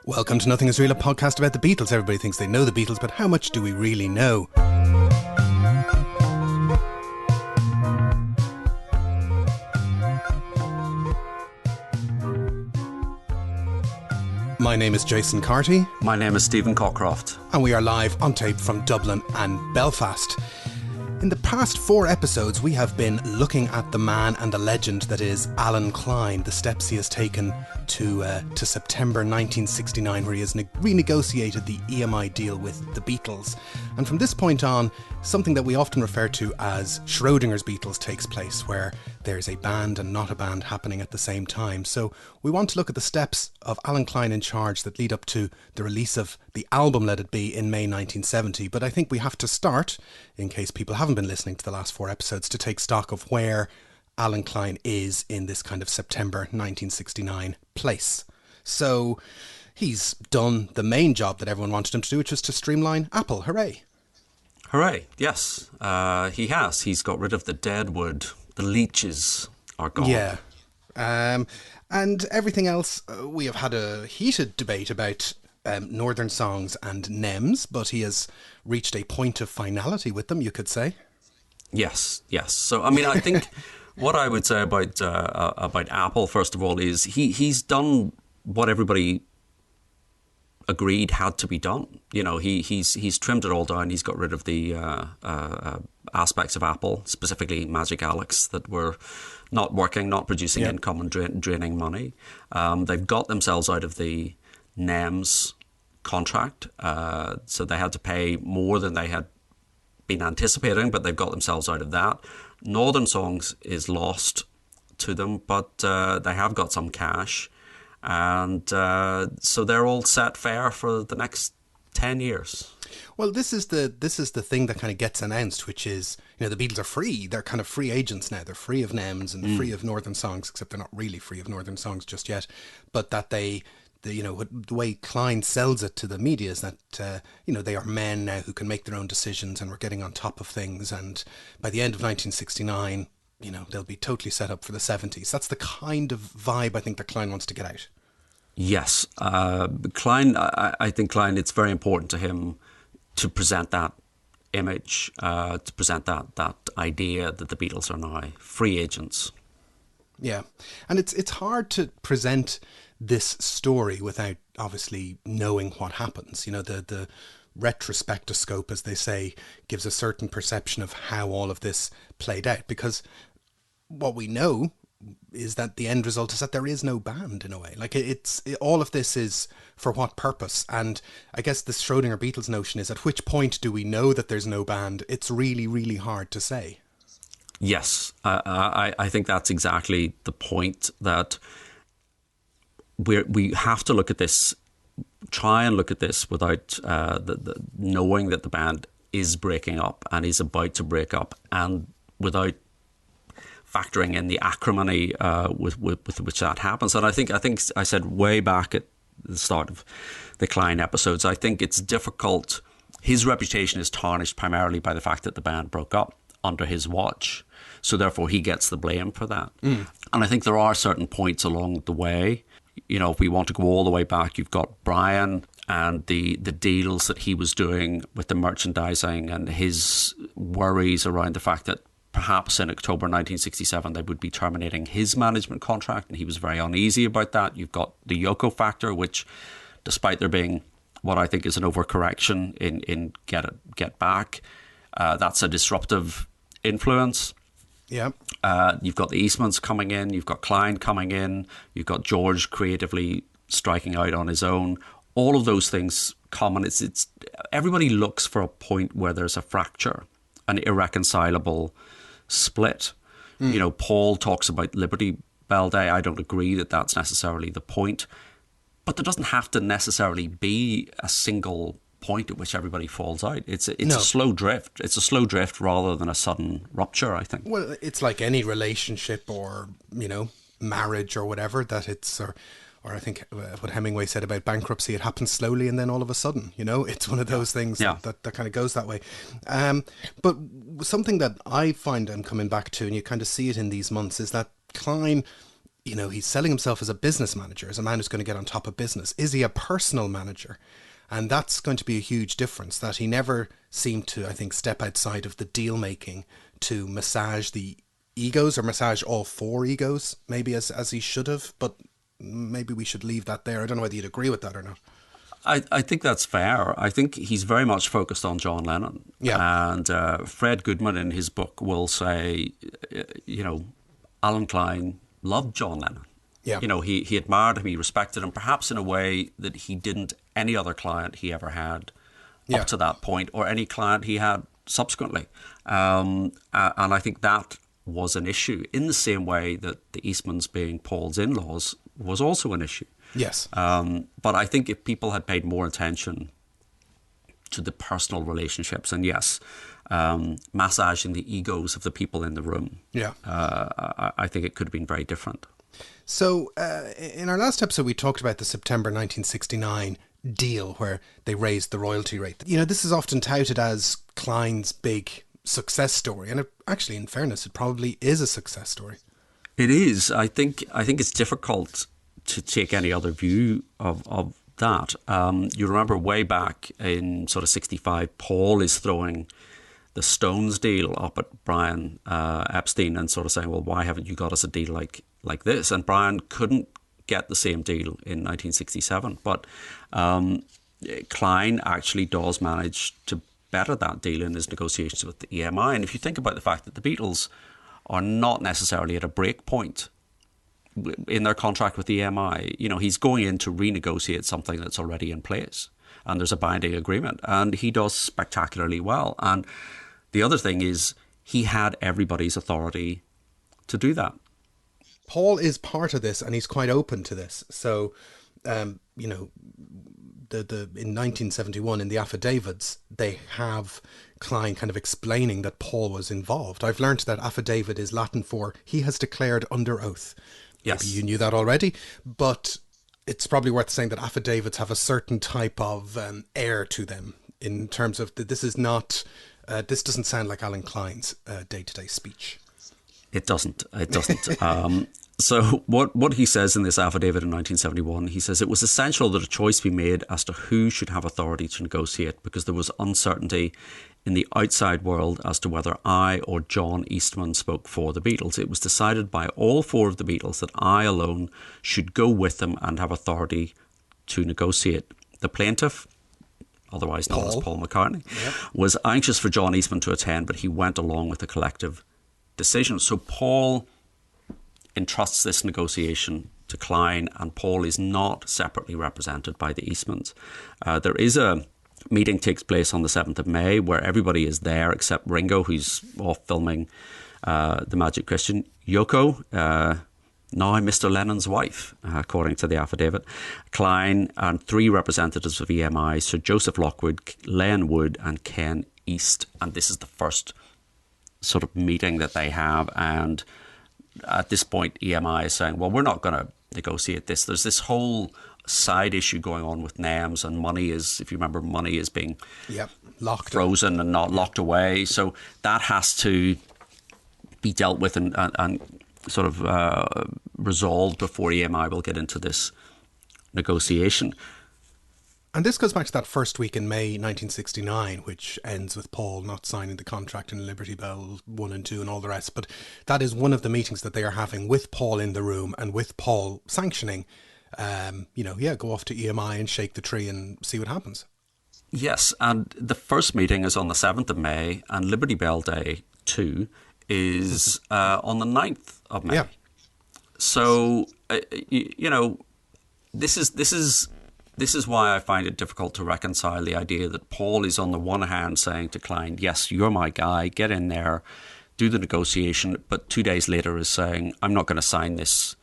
Welcome to Nothing Is Real, a podcast about the Beatles. Everybody thinks they know the Beatles, but how much do we really know? My name is Jason Carty. My name is Stephen Cockcroft. And we are live on tape from Dublin and Belfast. In the past 4 episodes, we have been looking at the man and the legend that is Allen Klein, the steps he has taken to September 1969, where he has renegotiated the EMI deal with the Beatles. And from this point on, something that we often refer to as Schrodinger's Beatles takes place, where there's a band and not a band happening at the same time. So we want to look at the steps of Allen Klein in charge that lead up to the release of the album Let It Be in May 1970. But I think we have to start, in case people haven't been listening to the last 4 episodes, to take stock of where Allen Klein is in this kind of September 1969 place. So he's done the main job that everyone wanted him to do, which was to streamline Apple. Hooray! Hooray, yes. He has. He's got rid of the dead wood. The leeches are gone. Yeah. And everything else, we have had a heated debate about Northern Songs and NEMS, but he has reached a point of finality with them, you could say. Yes. So, I mean, I think what I would say about Apple, first of all, is he's done what everybody agreed had to be done. You know, he's trimmed it all down. He's got rid of the aspects of Apple, specifically Magic Alex, that were not working, not producing income and draining money. They've got themselves out of the NEMS contract, so they had to pay more than they had been anticipating, but they've got themselves out of that. Northern Songs is lost to them, but they have got some cash. And so they're all set fair for the next 10 years. Well, this is the thing that kind of gets announced, which is, you know, the Beatles are free. They're kind of free agents now. They're free of NEMS and free of Northern Songs, except they're not really free of Northern Songs just yet. But that the way Klein sells it to the media is that, they are men now who can make their own decisions and we're getting on top of things. And by the end of 1969... they'll be totally set up for the 70s. That's the kind of vibe I think that Klein wants to get out. Yes. Klein, I think Klein, it's very important to him to present that image, to present that idea that the Beatles are now free agents. Yeah. And it's hard to present this story without obviously knowing what happens. You know, the retrospectoscope, as they say, gives a certain perception of how all of this played out, because what we know is that the end result is that there is no band in a way. Like all of this is for what purpose? And I guess the Schrodinger Beatles notion is, at which point do we know that there's no band? It's really, really hard to say. Yes, I think that's exactly the point, that we have to look at this, try and look at this without knowing that the band is breaking up and is about to break up, and without factoring in the acrimony with which that happens. And I think I said way back at the start of the Klein episodes, I think it's difficult. His reputation is tarnished primarily by the fact that the band broke up under his watch. So therefore he gets the blame for that. And I think there are certain points along the way. You know, if we want to go all the way back, you've got Brian and the deals that he was doing with the merchandising and his worries around the fact that perhaps in October 1967 they would be terminating his management contract, and he was very uneasy about that. You've got the Yoko factor, which, despite there being what I think is an overcorrection in Get Back, that's a disruptive influence. Yeah. You've got the Eastmans coming in, you've got Klein coming in, you've got George creatively striking out on his own. All of those things come, and it's everybody looks for a point where there's a fracture, an irreconcilable split. You know, Paul talks about Liberty Bell Day. I don't agree that that's necessarily the point, but there doesn't have to necessarily be a single point at which everybody falls out. It's a slow drift. It's a slow drift rather than a sudden rupture, I think. Well, it's like any relationship or, marriage or whatever, that it's, or I think what Hemingway said about bankruptcy, it happens slowly and then all of a sudden, it's one of those things that kind of goes that way. But something that I find I'm coming back to, and you kind of see it in these months, is that Klein, you know, he's selling himself as a business manager, as a man who's going to get on top of business. Is he a personal manager? And that's going to be a huge difference, that he never seemed to, I think, step outside of the deal making to massage the egos, or massage all four egos, maybe as he should have. But maybe we should leave that there. I don't know whether you'd agree with that or not. I think that's fair. I think he's very much focused on John Lennon. Yeah. And Fred Goodman in his book will say, you know, Allen Klein loved John Lennon. Yeah. You know, he admired him, he respected him, perhaps in a way that he didn't any other client he ever had up to that point, or any client he had subsequently. And I think that was an issue, in the same way that the Eastmans being Paul's in-laws was also an issue. Yes. But I think if people had paid more attention to the personal relationships, and yes, massaging the egos of the people in the room, I think it could have been very different. So in our last episode, we talked about the September 1969 deal where they raised the royalty rate. You know, this is often touted as Klein's big success story, and it, actually, in fairness, it probably is a success story. It is. I think it's difficult to take any other view of that. You remember way back in sort of 65, Paul is throwing the Stones deal up at Brian Epstein and sort of saying, well, why haven't you got us a deal like this? And Brian couldn't get the same deal in 1967. But Klein actually does manage to better that deal in his negotiations with the EMI. And if you think about the fact that the Beatles are not necessarily at a break point in their contract with the EMI, you know, he's going in to renegotiate something that's already in place, and there's a binding agreement, and he does spectacularly well. And the other thing is, he had everybody's authority to do that. Paul is part of this, and he's quite open to this. So, you know, in 1971, in the affidavits, they have Klein kind of explaining that Paul was involved. I've learned that affidavit is Latin for he has declared under oath. Yes. Maybe you knew that already, but it's probably worth saying that affidavits have a certain type of air to them, in terms of this is not, this doesn't sound like Allen Klein's day-to-day speech. It doesn't. So what he says in this affidavit in 1971, he says, it was essential that a choice be made as to who should have authority to negotiate, because there was uncertainty in the outside world as to whether I or John Eastman spoke for the Beatles. It was decided by all four of the Beatles that I alone should go with them and have authority to negotiate. The plaintiff, otherwise known as Paul McCartney, was anxious for John Eastman to attend, but he went along with the collective decision. So Paul entrusts this negotiation to Klein, and Paul is not separately represented by the Eastmans. There is a meeting takes place on the 7th of May where everybody is there except Ringo, who's off filming The Magic Christian. Yoko, now Mr. Lennon's wife, according to the affidavit, Klein, and three representatives of EMI, Sir Joseph Lockwood, Len Wood and Ken East. And this is the first sort of meeting that they have, and at this point EMI is saying, well, we're not going to negotiate this. There's this whole side issue going on with NAMS, and money is, if you remember, money is being locked, frozen and not locked away, so that has to be dealt with and sort of resolved before EMI will get into this negotiation. And this goes back to that first week in May 1969, which ends with Paul not signing the contract in Liberty Bell 1 and 2 and all the rest. But that is one of the meetings that they are having with Paul in the room, and with Paul sanctioning, go off to EMI and shake the tree and see what happens. Yes, and the first meeting is on the 7th of May, and Liberty Bell Day 2 is on the 9th of May. Yeah. So, this is why I find it difficult to reconcile the idea that Paul is on the one hand saying to Klein, yes, you're my guy, get in there, do the negotiation, but 2 days later is saying, I'm not going to sign this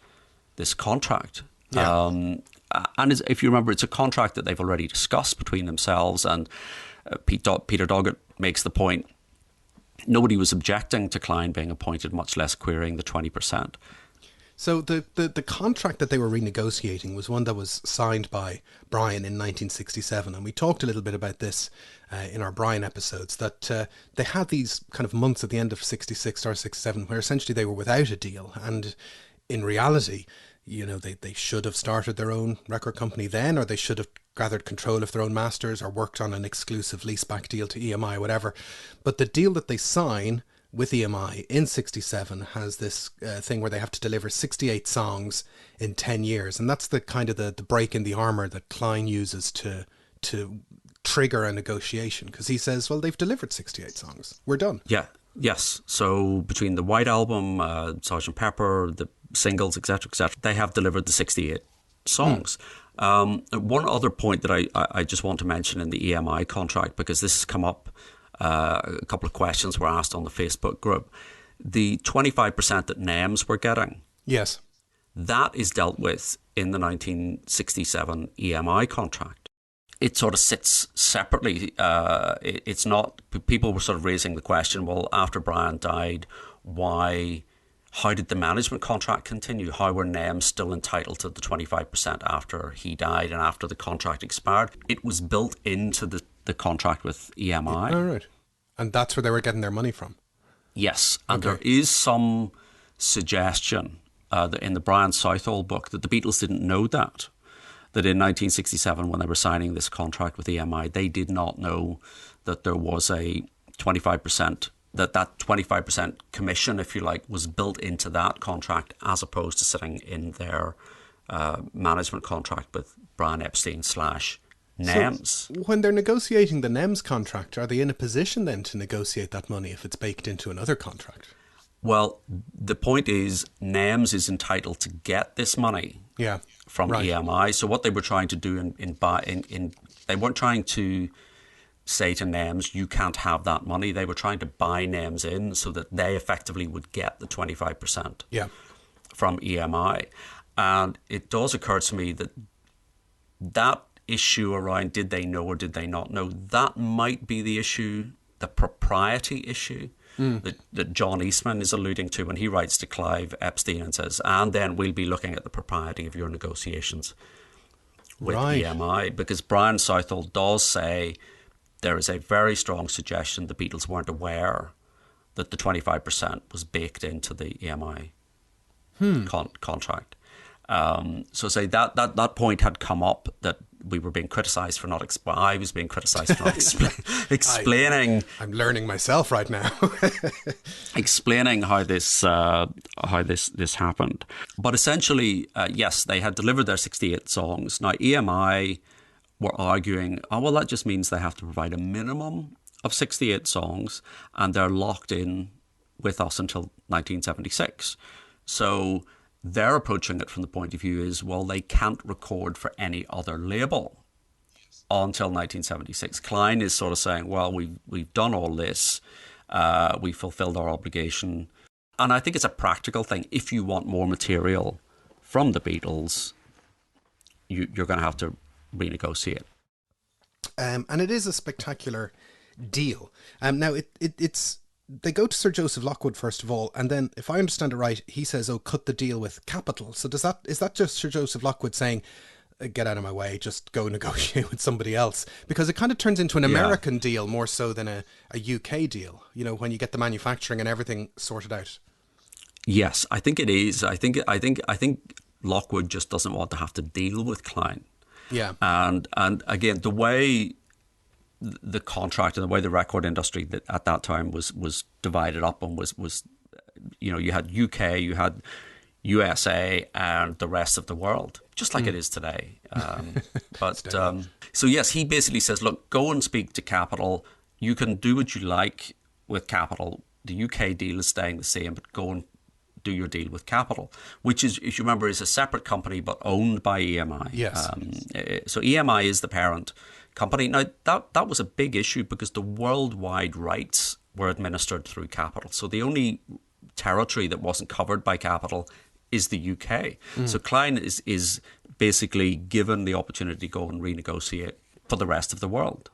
contract. Yeah. And if you remember, it's a contract that they've already discussed between themselves, and Peter Doggett makes the point, nobody was objecting to Klein being appointed, much less querying the 20%. So the contract that they were renegotiating was one that was signed by Brian in 1967, and we talked a little bit about this in our Brian episodes, that they had these kind of months at the end of 66 or 67 where essentially they were without a deal, and in reality, they should have started their own record company then, or they should have gathered control of their own masters or worked on an exclusive leaseback deal to EMI, whatever. But the deal that they sign with EMI in 67 has this thing where they have to deliver 68 songs in 10 years. And that's the kind of the break in the armour that Klein uses to trigger a negotiation, because he says, well, they've delivered 68 songs. We're done. Yeah. Yes. So between the White Album, Sgt. Pepper, the singles, etc., they have delivered the 68 songs. One other point that I just want to mention in the EMI contract, because this has come up, a couple of questions were asked on the Facebook group. The 25% that NEMS were getting. Yes. That is dealt with in the 1967 EMI contract. It sort of sits separately. It's not, people were sort of raising the question, well, after Brian died, how did the management contract continue? How were NEMS still entitled to the 25% after he died and after the contract expired? It was built into the contract with EMI. Oh, right. And that's where they were getting their money from? Yes. And there is some suggestion that in the Brian Southall book that the Beatles didn't know that in 1967, when they were signing this contract with EMI, they did not know that there was a 25%, that 25% commission, if you like, was built into that contract as opposed to sitting in their management contract with Brian Epstein / NEMS. So when they're negotiating the NEMS contract, are they in a position then to negotiate that money if it's baked into another contract? Well, the point is NEMS is entitled to get this money from EMI. So what they were trying to do they weren't trying to say to NEMS, you can't have that money. They were trying to buy NEMS in so that they effectively would get the 25% from EMI. And it does occur to me that issue around did they know or did they not know, that might be the issue, the propriety issue that John Eastman is alluding to when he writes to Clive Epstein and says, and then we'll be looking at the propriety of your negotiations with EMI. Because Brian Southall does say there is a very strong suggestion the Beatles weren't aware that the 25% was baked into the EMI contract. So say that point had come up, that we were being criticised for not. I was being criticised for not explaining. I'm learning myself right now. Explaining how this happened. But essentially, yes, they had delivered their 68 songs. Now EMI were arguing, oh well, that just means they have to provide a minimum of 68 songs, and they're locked in with us until 1976. So they're approaching it from the point of view is, well, they can't record for any other label until 1976. Klein is sort of saying, well, we've done all this, we fulfilled our obligation. And I think it's a practical thing. If you want more material from the Beatles, you're going to have to renegotiate. And it is a spectacular deal. Now, it's... They go to Sir Joseph Lockwood first of all, and then, if I understand it right, he says, "Oh, cut the deal with Capitol." So is that just Sir Joseph Lockwood saying, "Get out of my way, just go negotiate with somebody else"? Because it kind of turns into an American deal more so than a UK deal. When you get the manufacturing and everything sorted out. Yes, I think it is. I think Lockwood just doesn't want to have to deal with Klein. Yeah, and again, the way the contract and the way the record industry at that time was divided up and was you had UK, you had USA, and the rest of the world, just like it is today. So yes, he basically says, look, go and speak to Capitol. You can do what you like with Capitol. The UK deal is staying the same, but go and do your deal with Capitol, which is, if you remember, is a separate company but owned by EMI. Yes. So EMI is the parent company. Now, that was a big issue because the worldwide rights were administered through Capitol. So the only territory that wasn't covered by Capitol is the UK. So Klein is basically given the opportunity to go and renegotiate for the rest of the world.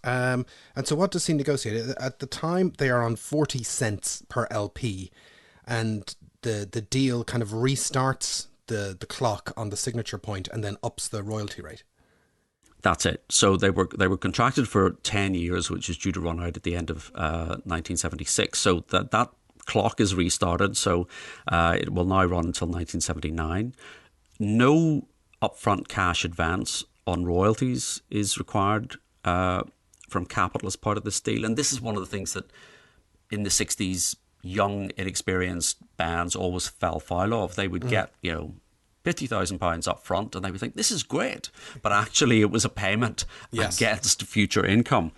And so what does he negotiate? At the time, they are on 40 cents per LP, and the deal kind of restarts the clock on the signature point and then ups the royalty rate. That's it. So they were contracted for 10 years, which is due to run out at the end of 1976. So that clock is restarted, so it will now run until 1979. No upfront cash advance on royalties is required from Capitol as part of this deal. And this is one of the things that in the 60s, young, inexperienced bands always fell foul of. They would get, £50,000 up front and they would think, this is great. But actually it was a payment against future income.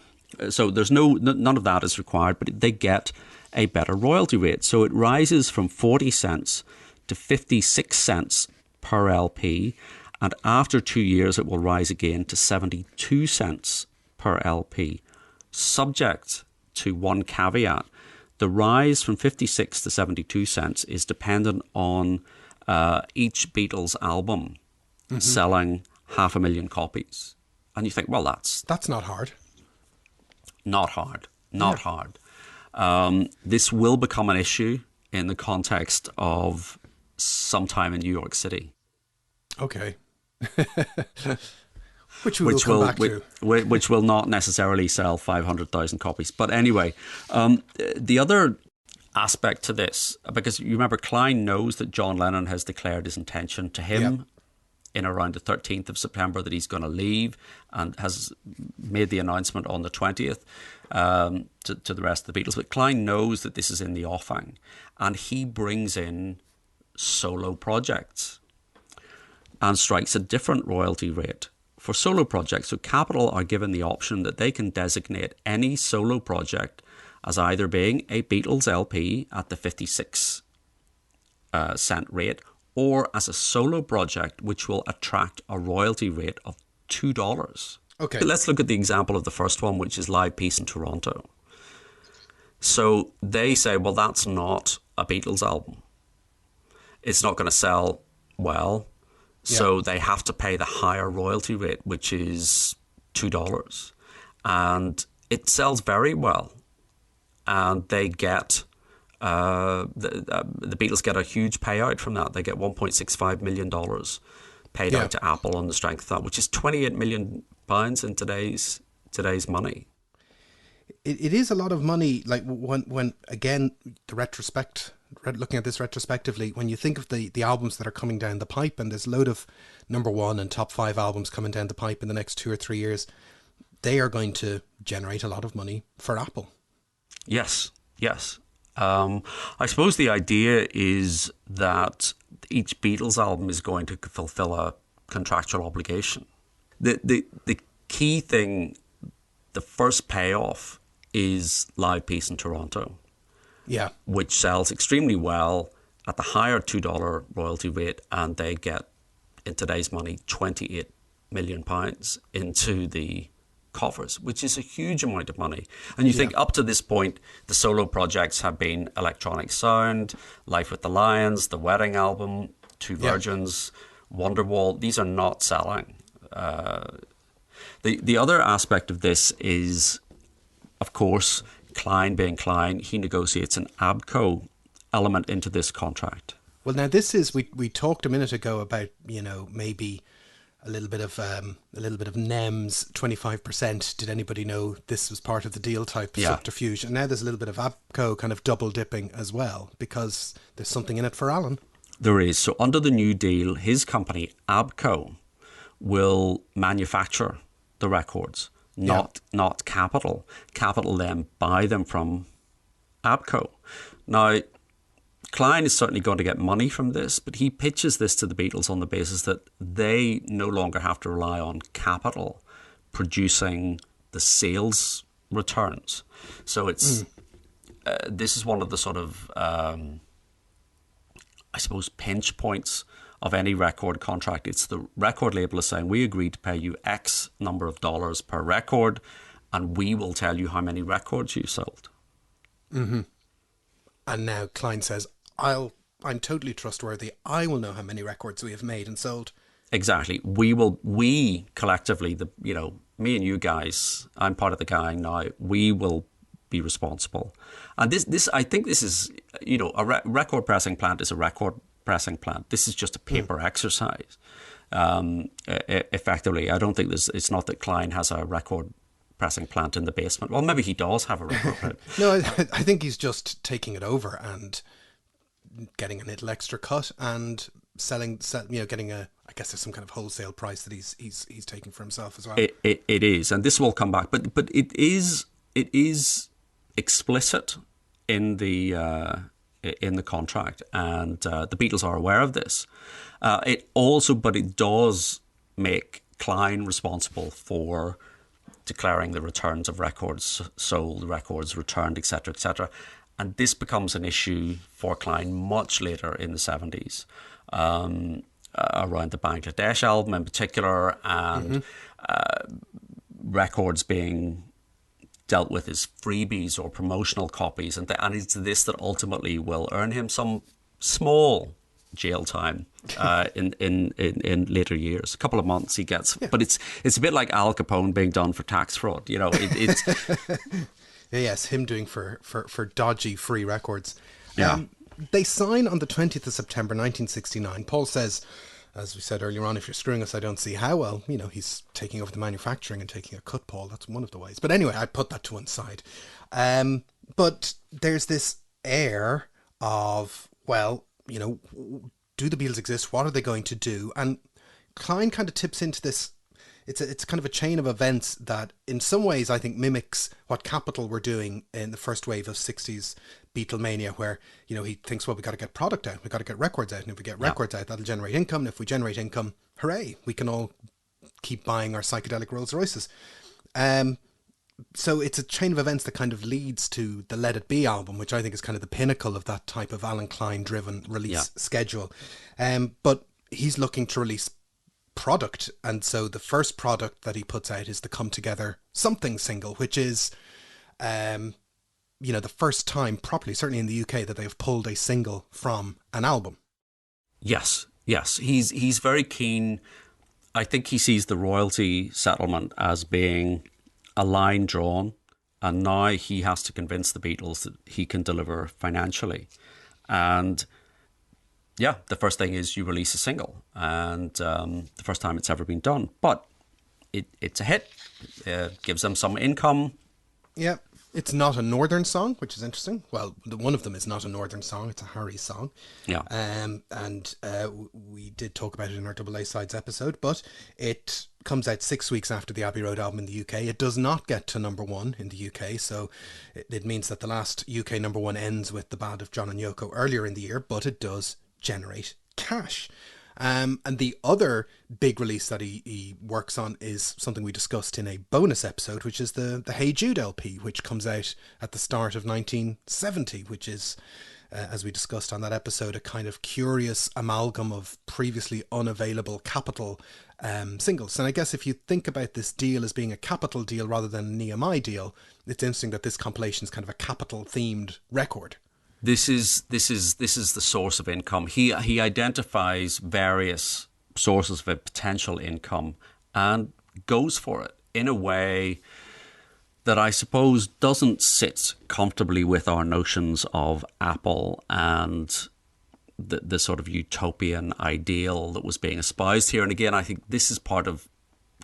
So there's none of that is required, but they get a better royalty rate. So it rises from 40 cents to 56 cents per LP. And after 2 years, it will rise again to 72 cents per LP, subject to one caveat. The rise from 56 to 72 cents is dependent on each Beatles album selling 500,000 copies. And you think, well, that's not hard. Not hard. Not hard. This will become an issue in the context of sometime in New York City. Okay. Which we will come back to. Which will not necessarily sell 500,000 copies. But anyway, the other aspect to this, because you remember Klein knows that John Lennon has declared his intention to him in around the 13th of September that he's going to leave, and has made the announcement on the 20th to the rest of the Beatles. But Klein knows that this is in the offing, and he brings in solo projects and strikes a different royalty rate for solo projects. So Capitol are given the option that they can designate any solo project as either being a Beatles LP at the 56 cent rate, or as a solo project which will attract a royalty rate of $2. Okay. Let's look at the example of the first one, which is Live Peace in Toronto. So they say, well, that's not a Beatles album. It's not going to sell well. So they have to pay the higher royalty rate, which is $2. And it sells very well. And they get, the Beatles get a huge payout from that. They get $1.65 million paid out to Apple on the strength of that, which is £28 million in today's money. It is a lot of money. Like when again, looking at this retrospectively, when you think of the albums that are coming down the pipe, and there's a load of number one and top 5 albums coming down the pipe in the next 2 or 3 years, they are going to generate a lot of money for Apple. Yes. I suppose the idea is that each Beatles album is going to fulfill a contractual obligation. The key thing, the first payoff, is Live Peace in Toronto. Yeah. Which sells extremely well at the higher $2 royalty rate, and they get, in today's money, £28 million into the coffers, which is a huge amount of money. And you think up to this point, the solo projects have been Electronic Sound, Life with the Lions, The Wedding Album, Two Virgins, Wonderwall. These are not selling. The other aspect of this is, of course, Klein being Klein, he negotiates an ABCO element into this contract. Well, now this is, we talked a minute ago about, maybe a little bit of NEMS, 25%. Did anybody know this was part of the deal type subterfuge? And now there's a little bit of ABCO kind of double dipping as well, because there's something in it for Alan. There is. So under the new deal, his company, ABCO, will manufacture the records, not Capitol. Capitol then buy them from ABCO. Now, Klein is certainly going to get money from this, but he pitches this to the Beatles on the basis that they no longer have to rely on Capitol producing the sales returns. So it's this is one of the sort of, I suppose, pinch points of any record contract. It's the record label is saying, we agreed to pay you X number of dollars per record, and we will tell you how many records you sold. Mm-hmm. And now Klein says, I'm totally trustworthy. I will know how many records we have made and sold. Exactly. We collectively, me and you guys, I'm part of the gang now, we will be responsible. And this I think this is, a record pressing plant is a record pressing plant. This is just a paper exercise. Effectively, I don't think it's not that Klein has a record pressing plant in the basement. Well, maybe he does have a record plant. No, I think he's just taking it over and getting a little extra cut and selling, getting I guess there's some kind of wholesale price that he's taking for himself as well. It is, and this will come back, but it is explicit in the contract, and the Beatles are aware of this. But it does make Klein responsible for declaring the returns of records sold, records returned, etc., etc. And this becomes an issue for Klein much later in the 70s, around the Bangladesh album in particular, and records being dealt with as freebies or promotional copies. And it's this that ultimately will earn him some small jail time in later years. A couple of months he gets. Yeah. But it's a bit like Al Capone being done for tax fraud. It's... Yes, him doing for dodgy free records. Yeah. They sign on the 20th of September 1969. Paul says, as we said earlier on, if you're screwing us, I don't see how. Well, he's taking over the manufacturing and taking a cut, Paul. That's one of the ways. But anyway, I put that to one side. But there's this air of, well, do the Beatles exist? What are they going to do? And Klein kind of tips into this. It's kind of a chain of events that in some ways I think mimics what Capitol were doing in the first wave of 60s Beatlemania, where, he thinks, well, we got to get product out, we got to get records out, and if we get records out, that'll generate income, and if we generate income, hooray, we can all keep buying our psychedelic Rolls Royces. So it's a chain of events that kind of leads to the Let It Be album, which I think is kind of the pinnacle of that type of Allen Klein driven release schedule. But he's looking to release product, and so the first product that he puts out is the Come Together Something single, which is the first time properly, certainly in the UK, that they've pulled a single from an album. Yes he's very keen. I think he sees the royalty settlement as being a line drawn, and now he has to convince the Beatles that he can deliver financially. And the first thing is you release a single, and the first time it's ever been done. But it's a hit. It gives them some income. Yeah. It's not a Northern song, which is interesting. Well, one of them is not a Northern song. It's a Harry song. Yeah. And we did talk about it in our AA Sides episode, but it comes out 6 weeks after the Abbey Road album in the UK. It does not get to number one in the UK, so it means that the last UK number one ends with The Ballad of John and Yoko earlier in the year, but it does generate cash. And the other big release that he works on is something we discussed in a bonus episode, which is the Hey Jude LP, which comes out at the start of 1970, which is, as we discussed on that episode, a kind of curious amalgam of previously unavailable Capitol singles. And I guess if you think about this deal as being a Capitol deal rather than an EMI deal, it's interesting that this compilation is kind of a Capitol themed record. This is the source of income. He identifies various sources of potential income and goes for it in a way that I suppose doesn't sit comfortably with our notions of Apple and the sort of utopian ideal that was being espoused here. And again, I think this is part of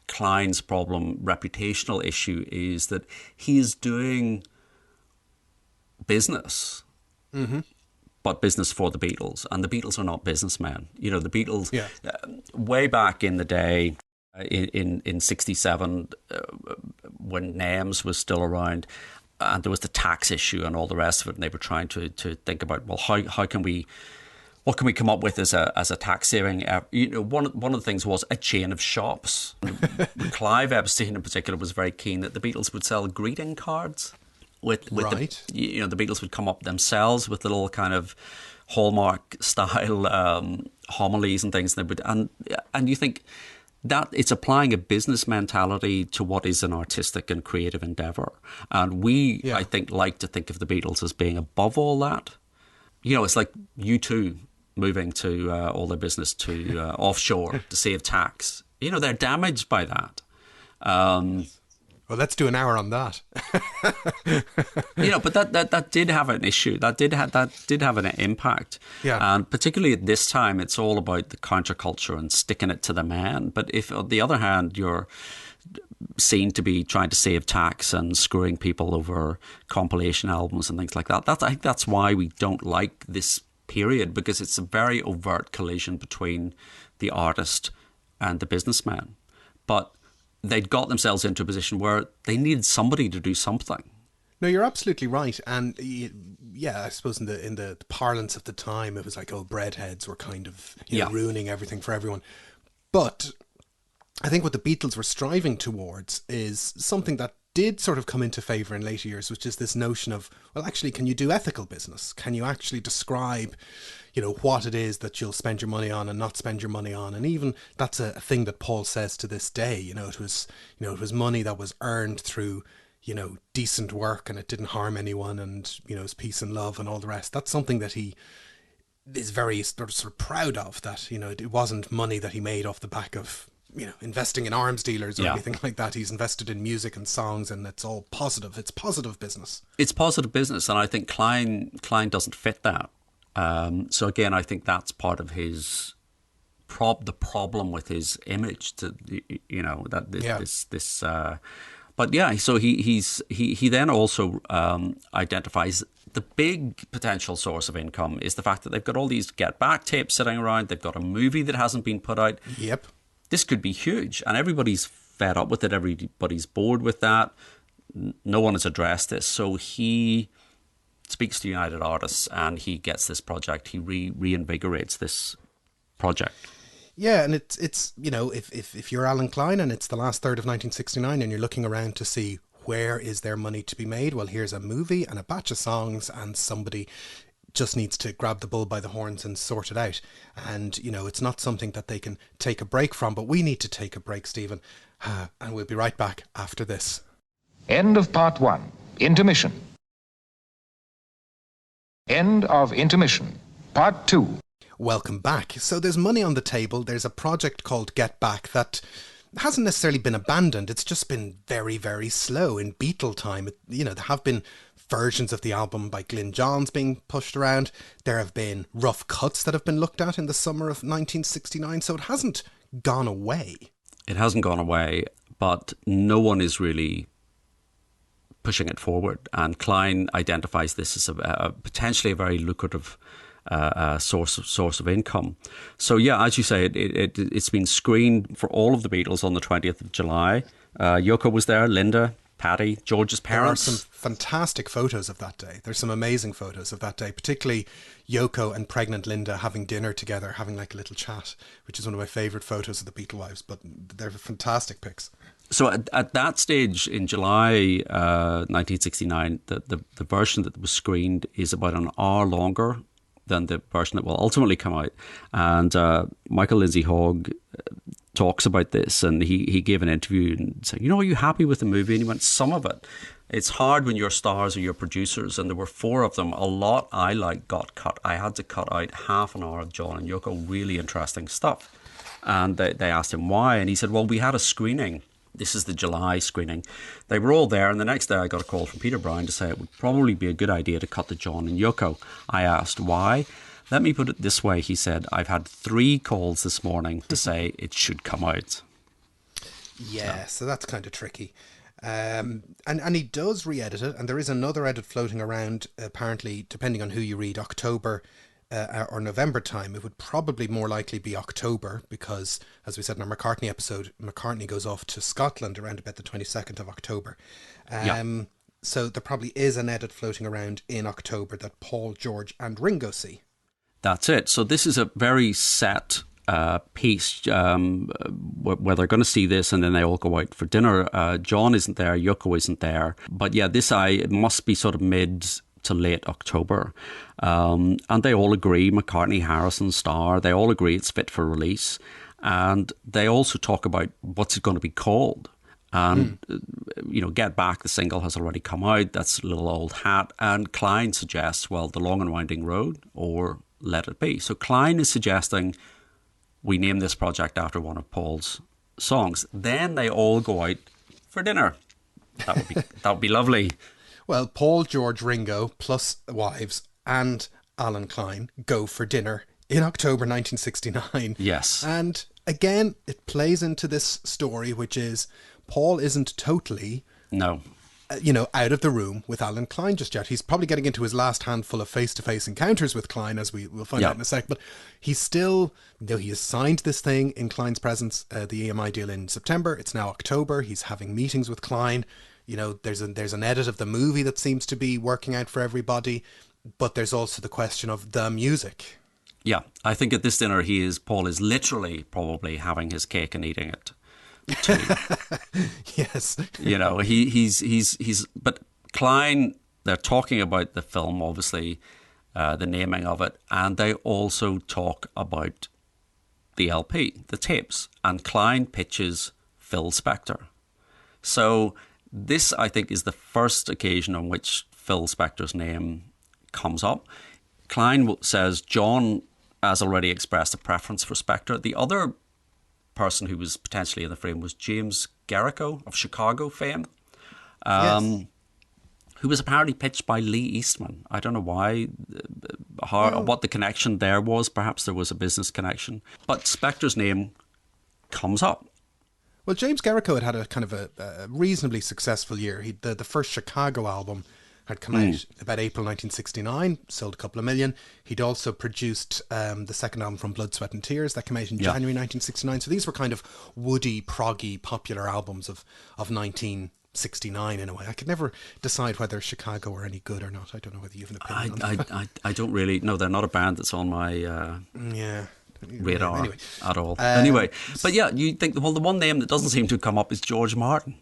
Klein's problem, reputational issue, is that he is doing business. Mm-hmm. But business for the Beatles, and the Beatles are not businessmen. The Beatles, way back in the day, in '67, when NAMS was still around, and there was the tax issue and all the rest of it, and they were trying to think about, well, what can we come up with as a tax saving? One of the things was a chain of shops. Clive Epstein in particular was very keen that the Beatles would sell greeting cards. With right. The Beatles would come up themselves with little kind of Hallmark style homilies and things, and they would, and you think that it's applying a business mentality to what is an artistic and creative endeavor, and we I think like to think of the Beatles as being above all that. It's like U2 moving to all their business to offshore to save tax. They're damaged by that. Well, let's do an hour on that. But that did have an issue. That did have an impact. Yeah. And particularly at this time, it's all about the counterculture and sticking it to the man. But if, on the other hand, you're seen to be trying to save tax and screwing people over compilation albums and things like that. I think that's why we don't like this period, because it's a very overt collision between the artist and the businessman. But they'd got themselves into a position where they needed somebody to do something. No, you're absolutely right. And yeah, I suppose in the parlance of the time, it was like, oh, breadheads were kind of ruining everything for everyone. But I think what the Beatles were striving towards is something that did sort of come into favour in later years, which is this notion of, well, actually, can you do ethical business? Can you actually describe, what it is that you'll spend your money on and not spend your money on? And even that's a thing that Paul says to this day. It was money that was earned through, decent work, and it didn't harm anyone, and, it was peace and love and all the rest. That's something that he is very sort of proud of, that, it wasn't money that he made off the back of, investing in arms dealers or anything like that. He's invested in music and songs, and it's all positive. It's positive business. It's positive business, and I think Klein doesn't fit that. So again, I think that's part of his the problem with his image. But yeah, so he then also identifies the big potential source of income is the fact that they've got all these Get Back tapes sitting around. They've got a movie that hasn't been put out. Yep. This could be huge, and everybody's fed up with it. Everybody's bored with that. No one has addressed this. So he speaks to United Artists, and he gets this project. He reinvigorates this project. Yeah, and it's if you're Allen Klein and it's the last third of 1969 and you're looking around to see where is there money to be made, well, here's a movie and a batch of songs, and somebody just needs to grab the bull by the horns and sort it out. And, it's not something that they can take a break from, but we need to take a break, Stephen. And we'll be right back after this. End of part 1. Intermission. End of intermission. Part 2. Welcome back. So there's money on the table. There's a project called Get Back that hasn't necessarily been abandoned. It's just been very, very slow in Beatle time. There have been versions of the album by Glyn Johns being pushed around. There have been rough cuts that have been looked at in the summer of 1969. So it hasn't gone away. It hasn't gone away, but no one is really pushing it forward. And Klein identifies this as potentially a very lucrative source of income. So yeah, as you say, it's been screened for all of the Beatles on the 20th of July. Yoko was there, Linda, Patty, George's parents. There are some fantastic photos of that day. There's some amazing photos of that day, particularly Yoko and pregnant Linda having dinner together, having like a little chat, which is one of my favourite photos of the Beatle wives, but they're fantastic pics. So at that stage in July 1969, the version that was screened is about an hour longer than the version that will ultimately come out. And Michael Lindsay Hogg talks about this, and he gave an interview and said, are you happy with the movie? And he went, some of it. It's hard when your stars are your producers, and there were 4 of them. A lot I like got cut. I had to cut out half an hour of John and Yoko, really interesting stuff. And they asked him why, and he said, well, we had a screening. This is the July screening. They were all there, and the next day I got a call from Peter Brown to say it would probably be a good idea to cut the John and Yoko. I asked why. Let me put it this way, he said, I've had 3 calls this morning to say it should come out. Yeah, so that's kind of tricky. And he does re-edit it, and there is another edit floating around, apparently, depending on who you read, October or November time. It would probably more likely be October because, as we said in our McCartney episode, McCartney goes off to Scotland around about the 22nd of October. So there probably is an edit floating around in October that Paul, George and Ringo see. That's it. So this is a very set piece where they're going to see this and then they all go out for dinner. John isn't there, Yoko isn't there. But yeah, it must be sort of mid to late October. And they all agree, McCartney, Harrison, Starr, they all agree it's fit for release. And they also talk about what's it going to be called. And, Get Back, the single has already come out. That's a little old hat. And Klein suggests, well, The Long and Winding Road or Let It Be. So Klein is suggesting we name this project after one of Paul's songs. Then they all go out for dinner. That would be lovely. Well, Paul, George, Ringo, plus wives, and Allen Klein go for dinner in October 1969. Yes. And again, it plays into this story, which is Paul isn't totally... No. Out of the room with Allen Klein just yet. He's probably getting into his last handful of face-to-face encounters with Klein, as we'll find out in a sec. But he's still, he has signed this thing in Klein's presence, the EMI deal in September. It's now October. He's having meetings with Klein. There's an edit of the movie that seems to be working out for everybody. But there's also the question of the music. Yeah, I think at this dinner Paul is literally probably having his cake and eating it. Yes. He's but Klein, they're talking about the film, obviously, the naming of it, and they also talk about the LP, the tapes, and Klein pitches Phil Spector. So this, I think, is the first occasion on which Phil Spector's name comes up. Klein says John has already expressed a preference for Spector. The other person who was potentially in the frame was James Garrico of Chicago fame, who was apparently pitched by Lee Eastman. I don't know why, what the connection there was. Perhaps there was a business connection. But Spector's name comes up. Well, James Garrico had a kind of a reasonably successful year. The first Chicago album had come out about April 1969, sold a couple of million. He'd also produced the second album from Blood, Sweat and Tears that came out in January 1969. So these were kind of woody, proggy, popular albums of 1969 in a way. I could never decide whether Chicago were any good or not. I don't know whether you have an opinion on that. I don't really. No, they're not a band that's on my radar at all. Anyway, but you think, well, the one name that doesn't seem to come up is George Martin.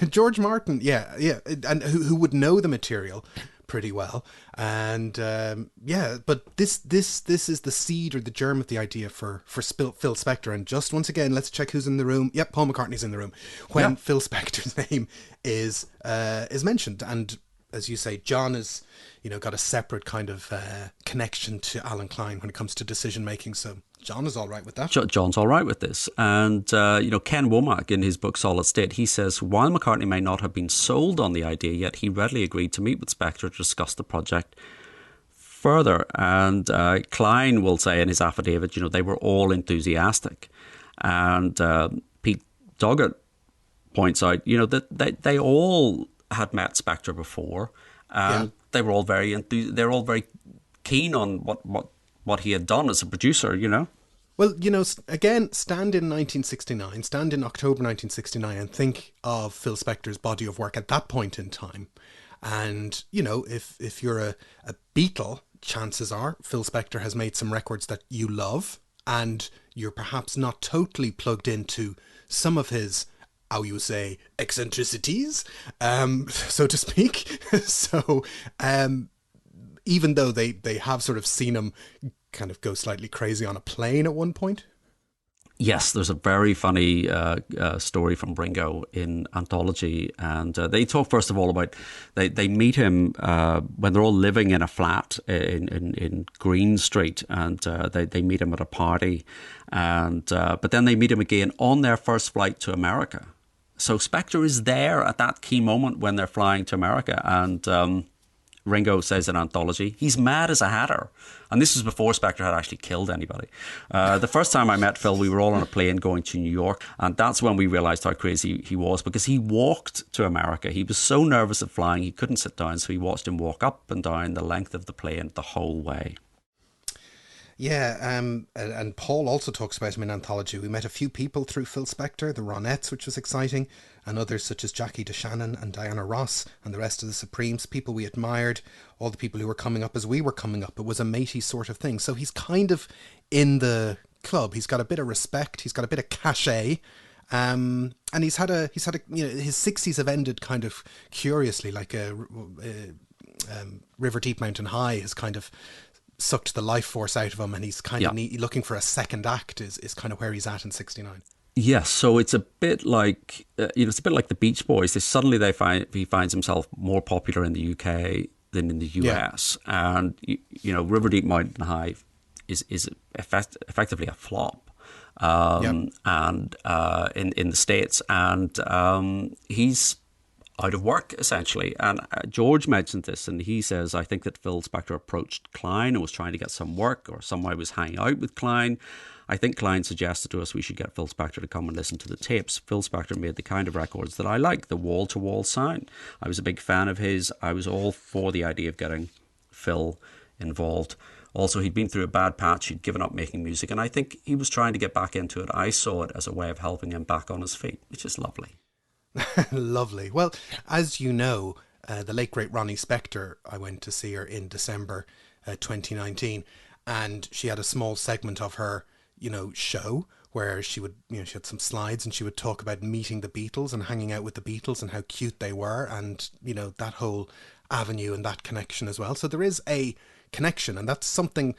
George Martin, and who would know the material pretty well, and but this is the seed or the germ of the idea for Phil Spector. And just once again, let's check who's in the room. Yep, Paul McCartney's in the room when Phil Spector's name is mentioned, and as you say, John is got a separate kind of connection to Allen Klein when it comes to decision making. So John is all right with that. John's all right with this. And, Ken Womack, in his book Solid State, he says, while McCartney may not have been sold on the idea yet, he readily agreed to meet with Spector to discuss the project further. And Klein will say in his affidavit, they were all enthusiastic. And Pete Doggett points out, that they all had met Spector before. And they were all very keen on what he had done as a producer, Well, again, stand in October 1969 and think of Phil Spector's body of work at that point in time. And, if you're a Beatle, chances are Phil Spector has made some records that you love, and you're perhaps not totally plugged into some of his, how you say, eccentricities, so to speak. So, even though they have sort of seen him kind of go slightly crazy on a plane at one point. Yes, there's a very funny story from Ringo in Anthology, and they talk first of all about they meet him when they're all living in a flat in Green Street, and they meet him at a party, and but then they meet him again on their first flight to America. So Spector is there at that key moment when they're flying to America, and Ringo says in Anthology, he's mad as a hatter. And this was before Spector had actually killed anybody. The first time I met Phil, we were all on a plane going to New York. And that's when we realised how crazy he was, because he walked to America. He was so nervous of flying, he couldn't sit down. So we watched him walk up and down the length of the plane the whole way. Yeah, and Paul also talks about him in Anthology. We met a few people through Phil Spector, the Ronettes, which was exciting, and others such as Jackie DeShannon and Diana Ross and the rest of the Supremes, people we admired, all the people who were coming up as we were coming up. It was a matey sort of thing. So he's kind of in the club. He's got a bit of respect. He's got a bit of cachet. And he's had a his 60s have ended kind of curiously, like River Deep Mountain High has kind of sucked the life force out of him, and he's kind of looking for a second act is kind of where he's at in 69. Yes, so it's a bit like it's a bit like the Beach Boys. He finds himself more popular in the UK than in the US, and River Deep Mountain High is effectively a flop, and in the States, and he's out of work, essentially. And George mentioned this, and he says, I think that Phil Spector approached Klein and was trying to get some work, or somehow was hanging out with Klein, I think Klein suggested to us we should get Phil Spector to come and listen to the tapes. Phil Spector made the kind of records that I like, the wall-to-wall sound. I was a big fan of his. I was all for the idea of getting Phil involved. Also, he'd been through a bad patch. He'd given up making music, and I think he was trying to get back into it. I saw it as a way of helping him back on his feet, which is lovely. Lovely. Well, as you know, the late great Ronnie Spector, I went to see her in December 2019, and she had a small segment of her, show where she would, she had some slides and she would talk about meeting the Beatles and hanging out with the Beatles and how cute they were, and that whole avenue and that connection as well. So there is a connection, and that's something,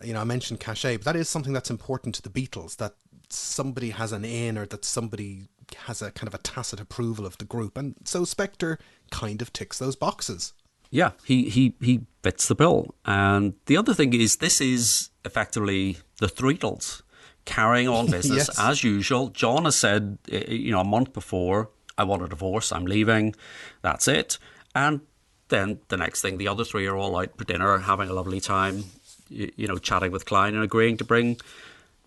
I mentioned cachet, but that is something that's important to the Beatles, that somebody has an in, or that somebody has a kind of a tacit approval of the group, and so Spector kind of ticks those boxes. Yeah, he fits the bill. And the other thing is, this is effectively the Threetles carrying on business Yes. as usual. John has said, a month before, I want a divorce, I'm leaving, that's it. And then the next thing, the other three are all out for dinner, having a lovely time, chatting with Klein and agreeing to bring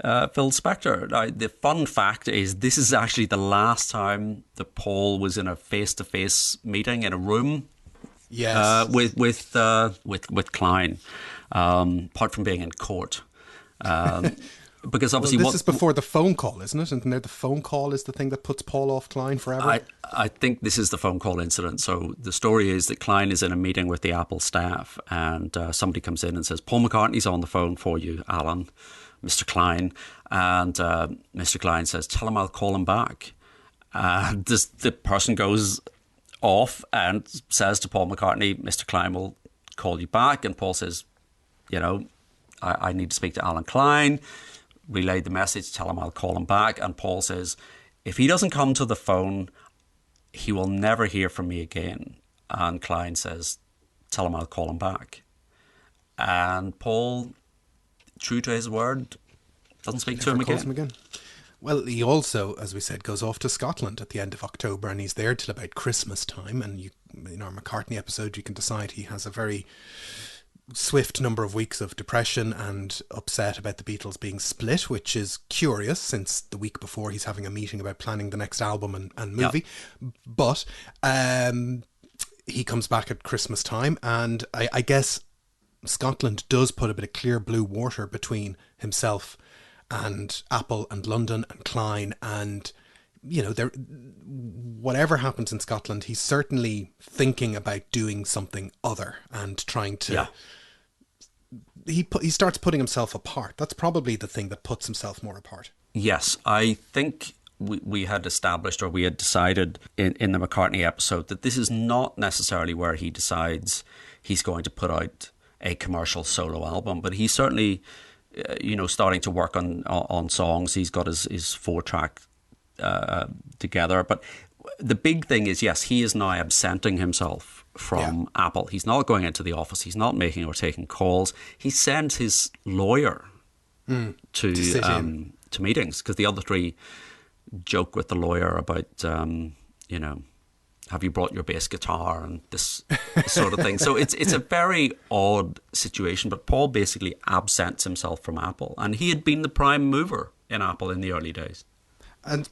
Phil Spector. Now, the fun fact is, this is actually the last time that Paul was in a face-to-face meeting in a room. Yes. With Klein, apart from being in court. Because obviously, this is before the phone call, isn't it? And the phone call is the thing that puts Paul off Klein forever. I think this is the phone call incident. So the story is that Klein is in a meeting with the Apple staff, and somebody comes in and says, "Paul McCartney's on the phone for you, Alan, Mr. Klein." And Mr. Klein says, "Tell him I'll call him back." And the person goes off and says to Paul McCartney, "Mr. Klein will call you back." And Paul says, I need to speak to Allen Klein. Relayed the message, tell him I'll call him back. And Paul says, if he doesn't come to the phone, he will never hear from me again. And Klein says, tell him I'll call him back. And Paul, true to his word, doesn't speak to him again. Well, he also, as we said, goes off to Scotland at the end of October, and he's there till about Christmas time. And in our McCartney episode, you can decide he has a very swift number of weeks of depression and upset about the Beatles being split, which is curious, since the week before he's having a meeting about planning the next album and movie. Yep. But he comes back at Christmas time, and I guess Scotland does put a bit of clear blue water between himself and Apple and London and Klein, and whatever happens in Scotland, he's certainly thinking about doing something other and trying to. Yeah. He starts putting himself apart. That's probably the thing that puts himself more apart. Yes, I think we had established, or we had decided in the McCartney episode, that this is not necessarily where he decides he's going to put out a commercial solo album, but he's certainly starting to work on songs. He's got his 4-track together. But the big thing is, yes, he is now absenting himself from Apple. He's not going into the office. He's not making or taking calls. He sends his lawyer to meetings, because the other three joke with the lawyer about, have you brought your bass guitar and this sort of thing. So it's a very odd situation. But Paul basically absents himself from Apple, and he had been the prime mover in Apple in the early days.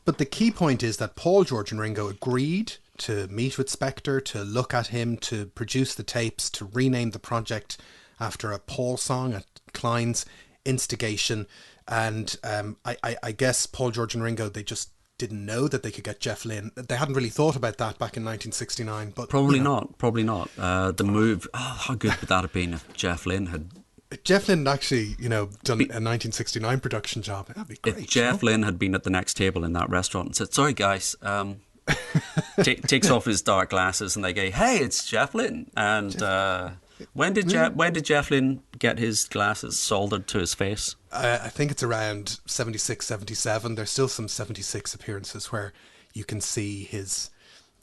But the key point is that Paul, George and Ringo agreed to meet with Spector, to look at him, to produce the tapes, to rename the project after a Paul song at Klein's instigation. And I guess Paul, George and Ringo, they just didn't know that they could get Jeff Lynne. They hadn't really thought about that back in 1969. But Probably not. The move, how good would that have been if Jeff Lynne had... Jeff Lynne actually, done a 1969 production job. That'd be great. If Jeff Lynne had been at the next table in that restaurant and said, "Sorry guys," takes off his dark glasses, and they go, "Hey, it's Jeff Lynne." And when did Jeff Lynne get his glasses soldered to his face? I think it's around 76, 77. There's still some 76 appearances where you can see his...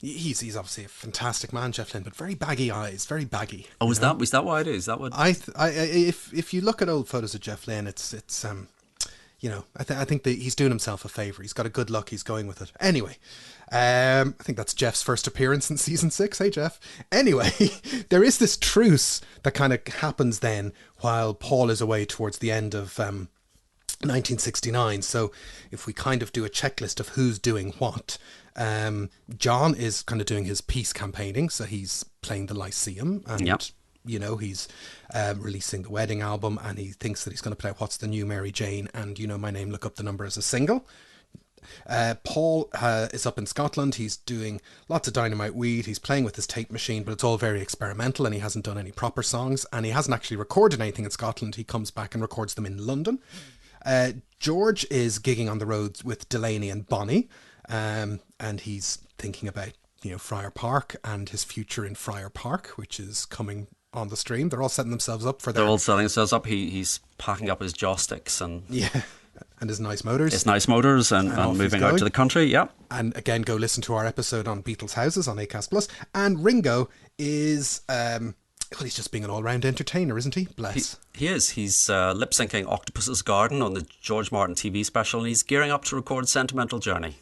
He's obviously a fantastic man, Jeff Lynne, but very baggy eyes, very baggy. Oh, is that why it is? That what? If you look at old photos of Jeff Lynne, it's I think that he's doing himself a favour. He's got a good look. He's going with it. Anyway, I think that's Jeff's first appearance in season 6. Hey, Jeff. Anyway, there is this truce that kind of happens then while Paul is away towards the end of 1969. So if we kind of do a checklist of who's doing what, John is kind of doing his peace campaigning. So he's playing the Lyceum and, Yep. he's releasing the wedding album, and he thinks that he's going to play What's the New Mary Jane and My Name, Look Up the Number as a single. Paul is up in Scotland. He's doing lots of dynamite weed. He's playing with his tape machine, but it's all very experimental, and he hasn't done any proper songs, and he hasn't actually recorded anything in Scotland. He comes back and records them in London. George is gigging on the roads with Delaney and Bonnie, and he's thinking about Friar Park and his future in Friar Park, which is coming on the stream. They're all setting themselves up for that. They're all setting themselves up. He's packing up his joss sticks and his nice motors. His nice motors and moving out to the country. Yeah. And again, go listen to our episode on Beatles houses on Acast Plus. And Ringo is he's just being an all-round entertainer, isn't he? Bless. He is. He's lip-syncing Octopus's Garden on the George Martin TV special, and he's gearing up to record Sentimental Journey.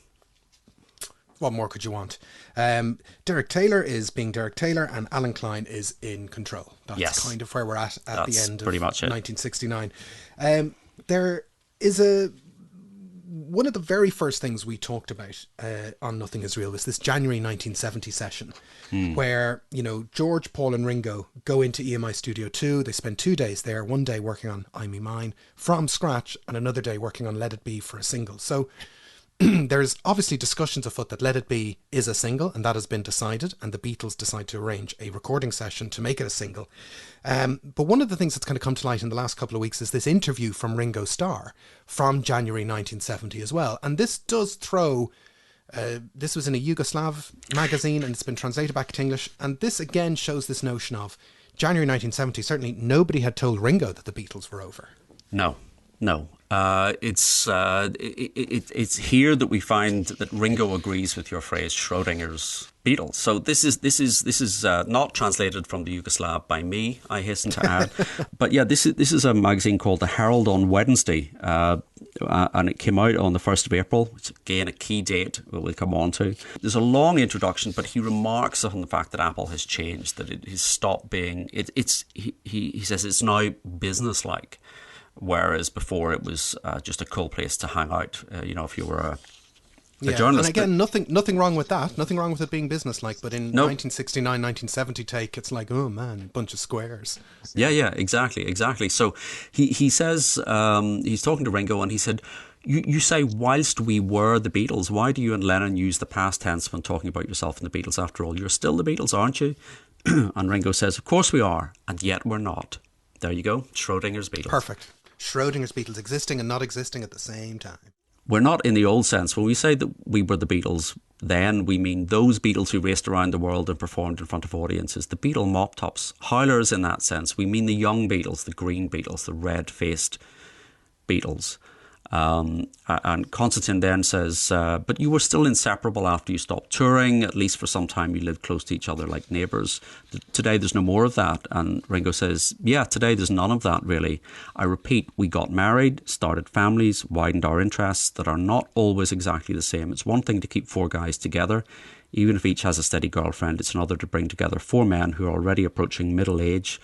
What more could you want? Derek Taylor is being Derek Taylor, and Allen Klein is in control. That's kind of where we're at the end of pretty much 1969. There is one of the very first things we talked about on Nothing Is Real was this January 1970 session where, George, Paul and Ringo go into EMI Studio 2. They spend 2 days there, one day working on I Me Mine from scratch and another day working on Let It Be for a single. So there's obviously discussions afoot that Let It Be is a single, and that has been decided, and the Beatles decide to arrange a recording session to make it a single. But one of the things that's kind of come to light in the last couple of weeks is this interview from Ringo Starr from January 1970 as well. And this does throw... this was in a Yugoslav magazine, and it's been translated back to English. And this again shows this notion of January 1970. Certainly nobody had told Ringo that the Beatles were over. No. It's here that we find that Ringo agrees with your phrase, Schrodinger's Beatles. So this is not translated from the Yugoslav by me, I hasten to add. But yeah, this is a magazine called The Herald on Wednesday, and it came out on the 1st of April, which again a key date we'll come on to. There's a long introduction, but he remarks on the fact that Apple has changed, that it has stopped being. He says it's now businesslike. Whereas before it was just a cool place to hang out, if you were a journalist. And again, nothing wrong with that. Nothing wrong with it being businesslike. But in 1969, 1970 take, it's like, oh man, a bunch of squares. Yeah, exactly. So he says, he's talking to Ringo, and he said, you say, whilst we were the Beatles, why do you and Lennon use the past tense when talking about yourself and the Beatles? After all, you're still the Beatles, aren't you? And Ringo says, of course we are, and yet we're not. There you go, Schrodinger's Beatles. Perfect. Schrodinger's Beatles, existing and not existing at the same time. We're not in the old sense. When we say that we were the Beatles, then we mean those Beatles who raced around the world and performed in front of audiences. The Beatle mop-tops, howlers in that sense. We mean the young Beatles, the green Beatles, the red-faced Beatles. And Constantine then says, but you were still inseparable after you stopped touring. At least for some time you lived close to each other like neighbours. Today there's no more of that. And Ringo says, yeah, today there's none of that really. I repeat, we got married, started families, widened our interests that are not always exactly the same. It's one thing to keep four guys together. Even if each has a steady girlfriend, it's another to bring together four men who are already approaching middle age.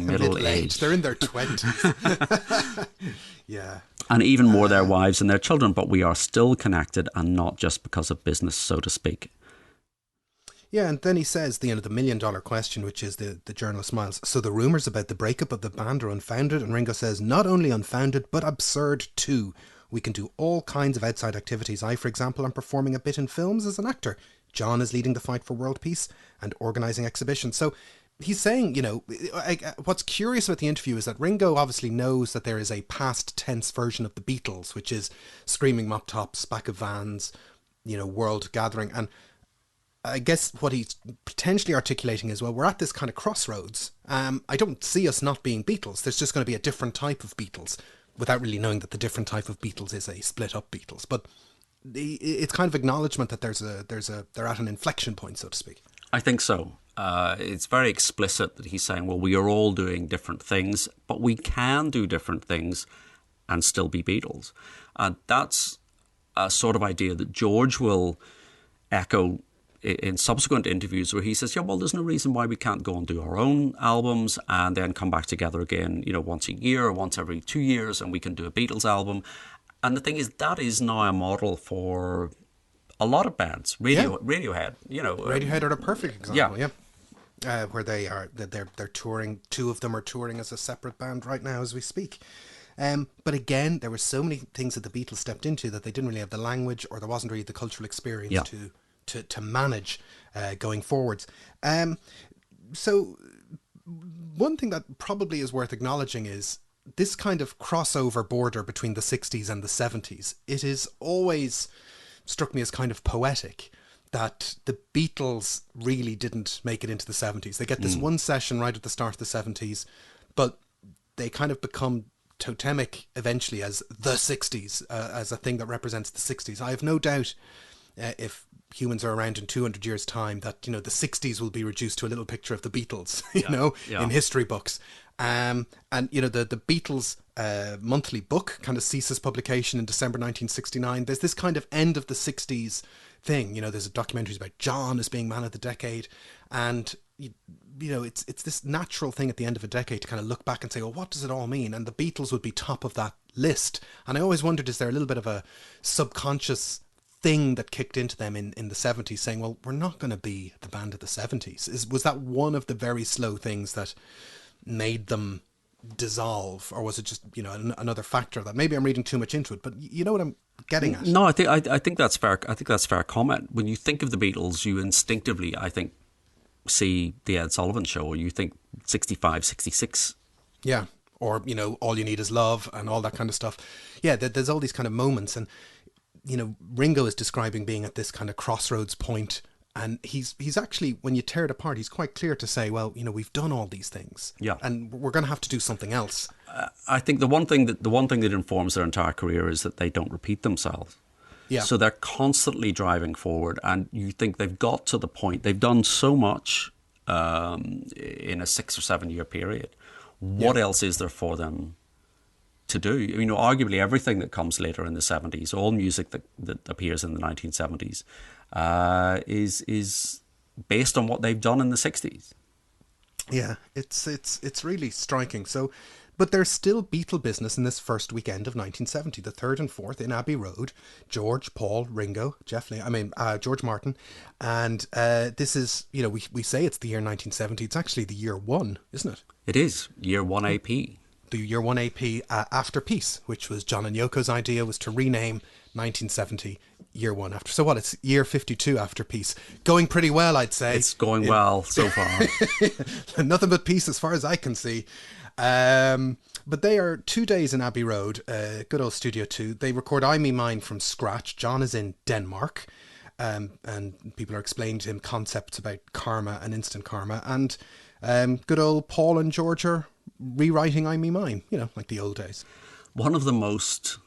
Middle age. They're in their 20s. Yeah. And even more their wives and their children, but we are still connected and not just because of business, so to speak. Yeah, and then he says, the $1 million question, which is the journalist smiles. So the rumours about the breakup of the band are unfounded? And Ringo says, not only unfounded, but absurd too. We can do all kinds of outside activities. I, for example, am performing a bit in films as an actor. John is leading the fight for world peace and organising exhibitions. So he's saying, what's curious about the interview is that Ringo obviously knows that there is a past tense version of the Beatles, which is screaming mop tops, back of vans, world gathering. And I guess what he's potentially articulating is, well, we're at this kind of crossroads. I don't see us not being Beatles. There's just going to be a different type of Beatles, without really knowing that the different type of Beatles is a split up Beatles. But it's kind of acknowledgement that they're at an inflection point, so to speak. I think so. It's very explicit that he's saying, well, we are all doing different things, but we can do different things and still be Beatles. And that's a sort of idea that George will echo in subsequent interviews where he says, yeah, well, there's no reason why we can't go and do our own albums and then come back together again, once a year or once every 2 years, and we can do a Beatles album. And the thing is, that is now a model for a lot of bands. Radiohead, Radiohead are a perfect example, where they're touring. Two of them are touring as a separate band right now as we speak. But again, there were so many things that the Beatles stepped into that they didn't really have the language, or there wasn't really the cultural experience to manage going forwards. So one thing that probably is worth acknowledging is this kind of crossover border between the 60s and the 70s. It is always struck me as kind of poetic that the Beatles really didn't make it into the 70s. They get this one session right at the start of the 70s, but they kind of become totemic eventually as the 60s, as a thing that represents the 60s. I have no doubt if humans are around in 200 years' time that, the 60s will be reduced to a little picture of the Beatles, in history books. And, the Beatles monthly book kind of ceases publication in December 1969. There's this kind of end of the 60s thing. There's a documentary about John as being man of the decade. And, it's this natural thing at the end of a decade to kind of look back and say, well, what does it all mean? And the Beatles would be top of that list. And I always wondered, is there a little bit of a subconscious thing that kicked into them in the 70s saying, well, we're not going to be the band of the 70s? Was that one of the very slow things that made them dissolve, or was it just another factor that maybe I'm reading too much into it, but you know what I'm getting at? No, I think that's fair. I think that's fair comment. When you think of the Beatles, you instinctively, I think, see the Ed Sullivan Show, or you think 65, 66. Yeah, or All You Need Is Love and all that kind of stuff. Yeah, there's all these kind of moments, and Ringo is describing being at this kind of crossroads point. And he's actually, when you tear it apart, he's quite clear to say, well, we've done all these things, and we're going to have to do something else. I think the one thing that informs their entire career is that they don't repeat themselves. Yeah. So they're constantly driving forward, and you think they've got to the point. They've done so much in a 6 or 7 year period. What else is there for them to do? Arguably everything that comes later in the 70s, all music that appears in the 1970s. Is based on what they've done in the 60s. Yeah, it's really striking. So, but there's still Beatle business in this first weekend of 1970, the 3rd and 4th in Abbey Road. George, Paul, Ringo, George Martin, and this is, we say it's the year 1970. It's actually the year 1, isn't it? It is year 1 AP. The year 1 AP after Peace, which was John and Yoko's idea, was to rename 1970 year 1 after. So what, it's year 52 after Peace. Going pretty well, I'd say. It's going well so far. Nothing but peace as far as I can see. But they are 2 days in Abbey Road, good old Studio 2. They record I Me Mine from scratch. John is in Denmark. And people are explaining to him concepts about karma and instant karma. And good old Paul and George are rewriting I Me Mine, like the old days. One of the most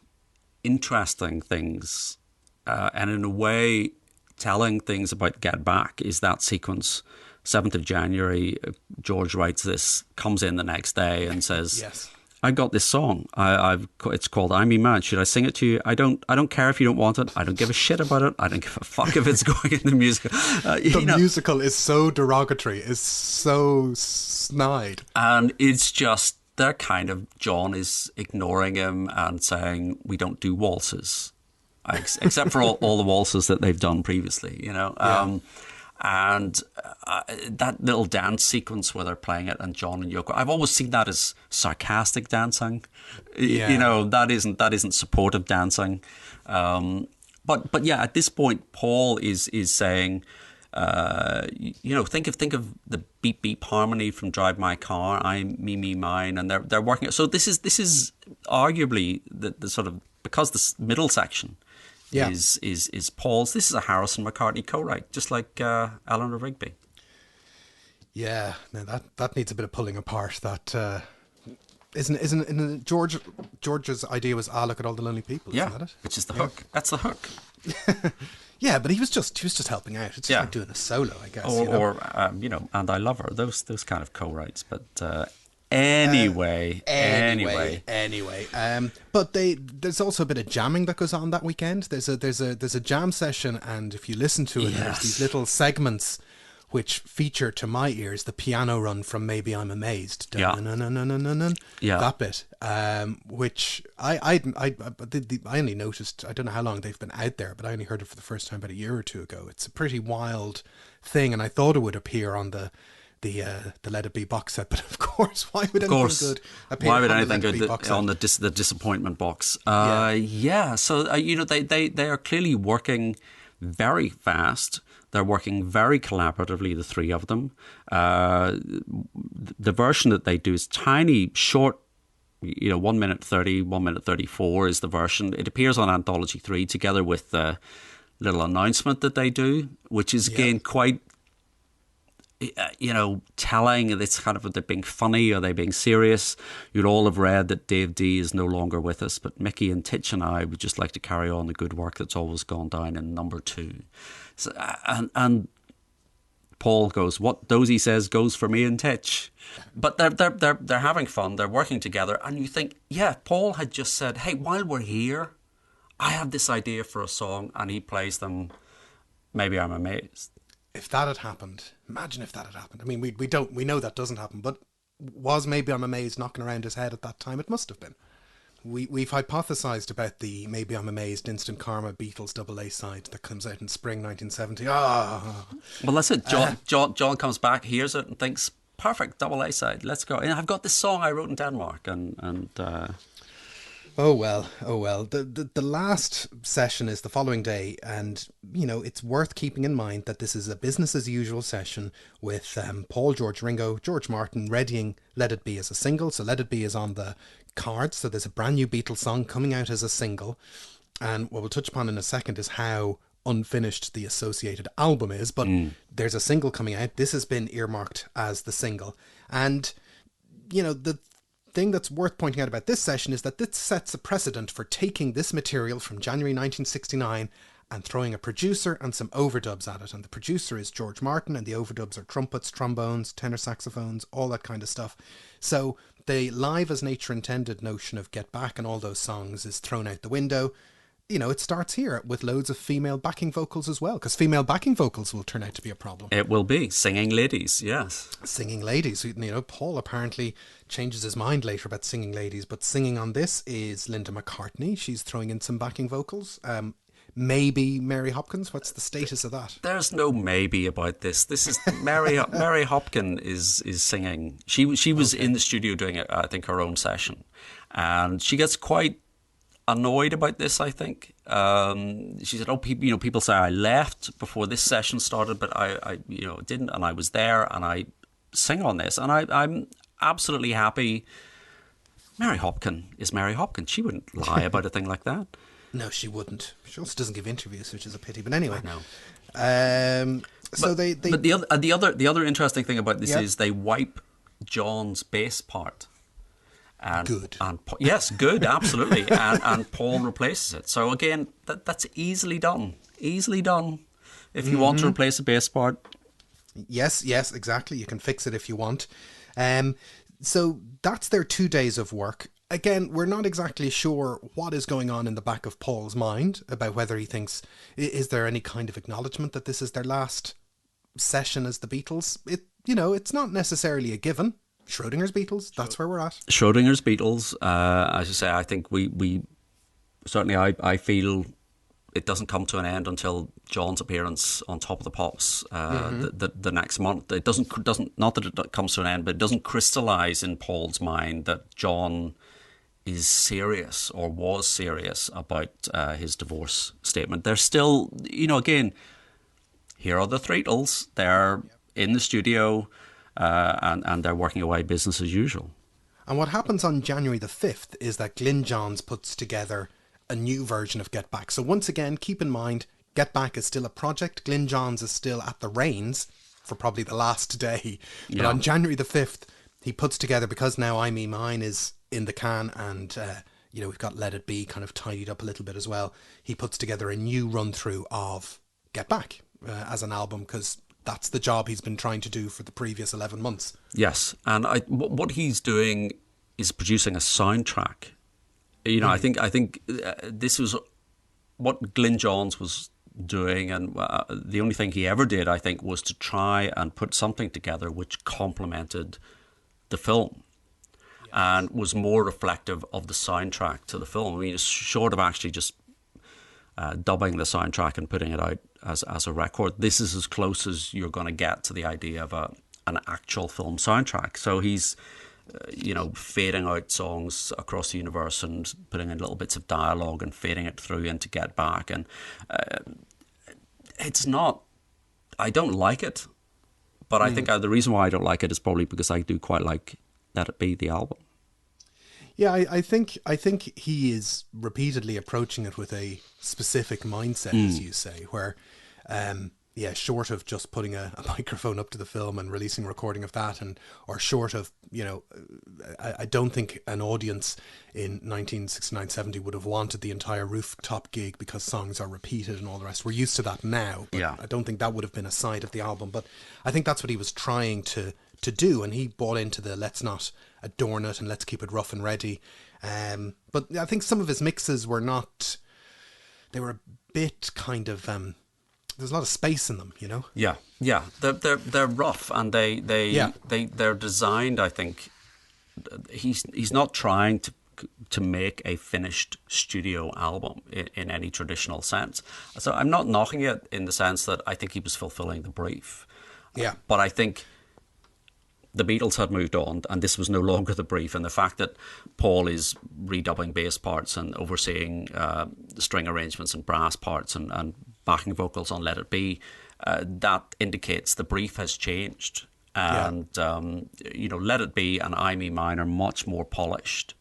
interesting things, and in a way telling things about Get Back, is that sequence. 7th of January, George writes this, comes in the next day and says, yes, I got this song. It's called I Me Mine. Should I sing it to you? I don't care if you don't want it. I don't give a shit about it. I don't give a fuck if it's going in the musical. The musical is so derogatory, is so snide. And it's just, they're kind of, John is ignoring him and saying, we don't do waltzes, except for all the waltzes that they've done previously, Yeah. And that little dance sequence where they're playing it, and John and Yoko, I've always seen that as sarcastic dancing. Yeah. That isn't supportive dancing. But yeah, at this point, Paul is saying, think of the beep beep harmony from Drive My Car, I Me Mine, and they're working. So this is arguably the sort of, because this middle section. Yeah. Is Paul's. This is a Harrison McCartney co-write, just like Eleanor Rigby. Yeah, now that needs a bit of pulling apart. That isn't George's idea was, look at all the lonely people. Yeah, isn't that it? Which is the hook. That's the hook. Yeah, but he was just helping out. It's just like doing a solo, I guess. Or and I Love Her. Those kind of co-writes. But Anyway. But there's also a bit of jamming that goes on that weekend. There's a jam session, and if you listen to it, there's these little segments which feature, to my ears, the piano run from Maybe I'm Amazed. Yeah. That bit, which I only noticed. I don't know how long they've been out there, but I only heard it for the first time about a year or two ago. It's a pretty wild thing, and I thought it would appear on the Let It Be box set, but of course, why would anything good appear why would on anything the Let It Be good box set? on the disappointment box? So they are clearly working very fast. They're working very collaboratively, the three of them. The version that they do is tiny, short, 1 minute 30, 1 minute 34 is the version. It appears on Anthology 3 together with the little announcement that they do, which is again quite, telling. It's kind of, are they being funny? Are they being serious? You'd all have read that Dave D is no longer with us, but Mickey and Titch and I would just like to carry on the good work that's always gone down in number 2. So, and Paul goes, what Dozy says goes for me and Titch. But they're having fun. They're working together, and you think, Paul had just said, hey, while we're here, I have this idea for a song, and he plays them. Maybe I'm Amazed. If that had happened, imagine if that had happened. I mean, we know that doesn't happen, but was Maybe I'm Amazed knocking around his head at that time? It must have been. We've hypothesised about the Maybe I'm Amazed Instant Karma Beatles AA side that comes out in spring 1970. Well, that's it. John comes back, hears it, and thinks, perfect, AA side, let's go. And I've got this song I wrote in Denmark, and Oh well. The last session is the following day, and it's worth keeping in mind that this is a business as usual session with Paul, George, Ringo, George Martin readying Let It Be as a single. So Let It Be is on the cards. So there's a brand new Beatles song coming out as a single, and what we'll touch upon in a second is how unfinished the associated album is. But there's a single coming out. This has been earmarked as the single, and the thing that's worth pointing out about this session is that this sets a precedent for taking this material from January 1969 and throwing a producer and some overdubs at it. And the producer is George Martin, and the overdubs are trumpets, trombones, tenor saxophones, all that kind of stuff. So the live as nature intended notion of Get Back and all those songs is thrown out the window. It starts here with loads of female backing vocals as well, because female backing vocals will turn out to be a problem. it will be singing ladies, yes. Singing ladies. Paul apparently changes his mind later about singing ladies, but singing on this is Linda McCartney. She's throwing in some backing vocals. Maybe Mary Hopkins. What's the status of that? There's no maybe about this. This is Mary Hopkins is singing. She was in the studio doing, I think, her own session, and she gets quite annoyed about this, I think. She said, people say I left before this session started, but I didn't, and I was there, and I sing on this, and I'm absolutely happy. Mary Hopkins is Mary Hopkins. She wouldn't lie about a thing like that. No, she wouldn't. She also doesn't give interviews, which is a pity. But anyway, No. So they But the other interesting thing about this is they wipe John's bass part. And, good. Yes, good, absolutely. and Paul replaces it. So again, that's easily done. Easily done. If you want to replace a bass part. Yes, exactly. You can fix it if you want. So that's their 2 days of work. Again, we're not exactly sure what is going on in the back of Paul's mind about whether he thinks, is there any kind of acknowledgement that this is their last session as the Beatles? It's not necessarily a given. Schrodinger's Beatles, that's where we're at. Schrodinger's Beatles, as you say, I think we certainly, I feel it doesn't come to an end until John's appearance on Top of the Pops the next month. It doesn't not that it comes to an end, but it doesn't crystallise in Paul's mind that John is serious or was serious about his divorce statement. They're still, again, here are the Threetles. They're in the studio. And they're working away business as usual. And what happens on January the 5th is that Glyn Johns puts together a new version of Get Back. So once again, keep in mind, Get Back is still a project. Glyn Johns is still at the reins for probably the last day. But on January the 5th, he puts together, because now I Me Mine is in the can, and we've got Let It Be kind of tidied up a little bit as well. He puts together a new run through of Get Back as an album, because that's the job he's been trying to do for the previous 11 months. Yes, and what he's doing is producing a soundtrack. You know, I think this was what Glyn Johns was doing, and the only thing he ever did, I think, was to try and put something together which complemented the film and was more reflective of the soundtrack to the film. I mean, it's short of actually just dubbing the soundtrack and putting it out as a record. This is as close as you're going to get to the idea of an actual film soundtrack. So he's fading out songs across the universe and putting in little bits of dialogue and fading it through into Get Back. And it's not, I don't like it, but I think the reason why I don't like it is probably because I do quite like Let It Be, the album. Yeah, I think he is repeatedly approaching it with a specific mindset, as you say, where, short of just putting a microphone up to the film and releasing a recording of that, or short of, I don't think an audience in 1969-70 would have wanted the entire rooftop gig because songs are repeated and all the rest. We're used to that now, but I don't think that would have been a side of the album. But I think that's what he was trying to do, and he bought into the let's not adorn it and let's keep it rough and ready. But I think some of his mixes were not, they were a bit kind of there's a lot of space in them, you know. Yeah. They're rough, and they're designed. I think he's not trying to make a finished studio album in any traditional sense. So I'm not knocking it in the sense that I think he was fulfilling the brief. Yeah, but I think the Beatles had moved on, and this was no longer the brief. And the fact that Paul is redubbing bass parts and overseeing the string arrangements and brass parts and backing vocals on Let It Be, that indicates the brief has changed. And, Let It Be and I Me Mine are much more polished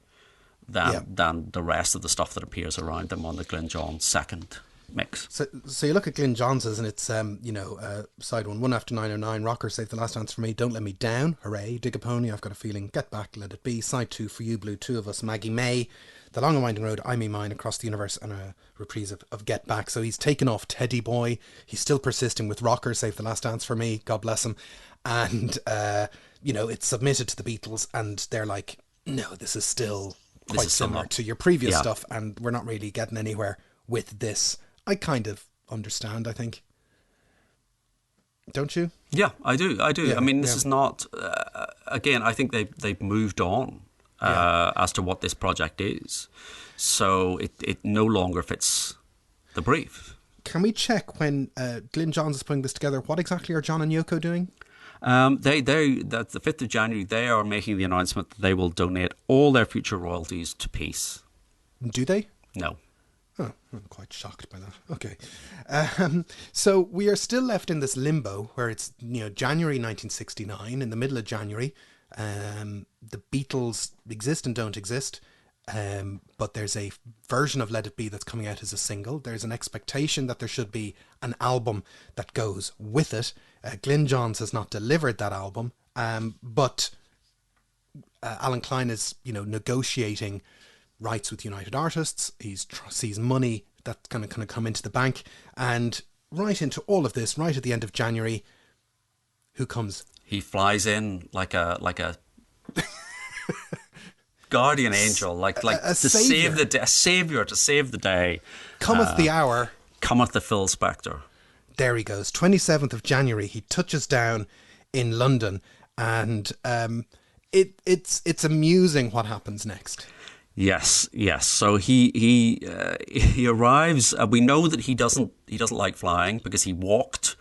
than the rest of the stuff that appears around them on the Glyn Johns second mix. So you look at Glyn Johns's, and it's side 1 after 909, Rocker Save the Last Dance for Me, Don't Let Me Down, Hooray, Dig a Pony, I've Got a Feeling, Get Back, Let It Be, side 2 For You Blue, Two of Us, Maggie May, The Long and Winding Road, I Me Mine, Across the Universe, and a reprise of Get Back. So he's taken off Teddy Boy, he's still persisting with Rocker Save the Last Dance for Me, God bless him, and it's submitted to the Beatles, and they're like, no, this is still quite similar to your previous stuff, and we're not really getting anywhere with this. I kind of understand, I think. Don't you? Yeah, I do. Yeah, I mean, this is not... again, I think they've moved on as to what this project is. So it no longer fits the brief. Can we check when Glyn Johns is putting this together, what exactly are John and Yoko doing? That's the 5th of January, they are making the announcement that they will donate all their future royalties to peace. Do they? No. Oh, I'm quite shocked by that. Okay. So we are still left in this limbo where it's, January 1969, in the middle of January. The Beatles exist and don't exist. But there's a version of Let It Be that's coming out as a single. There's an expectation that there should be an album that goes with it. Glyn Johns has not delivered that album. But Allen Klein is, negotiating rights with United Artists. He sees money that's going to come into the bank, and right into all of this, right at the end of January, who comes? He flies in like a guardian angel, like a to savior. save the day, a savior to save the day. Cometh the hour. Cometh the Phil Spector. There he goes. 27th of January. He touches down in London, and it's amusing what happens next. Yes. So he arrives. We know that he doesn't like flying because he walked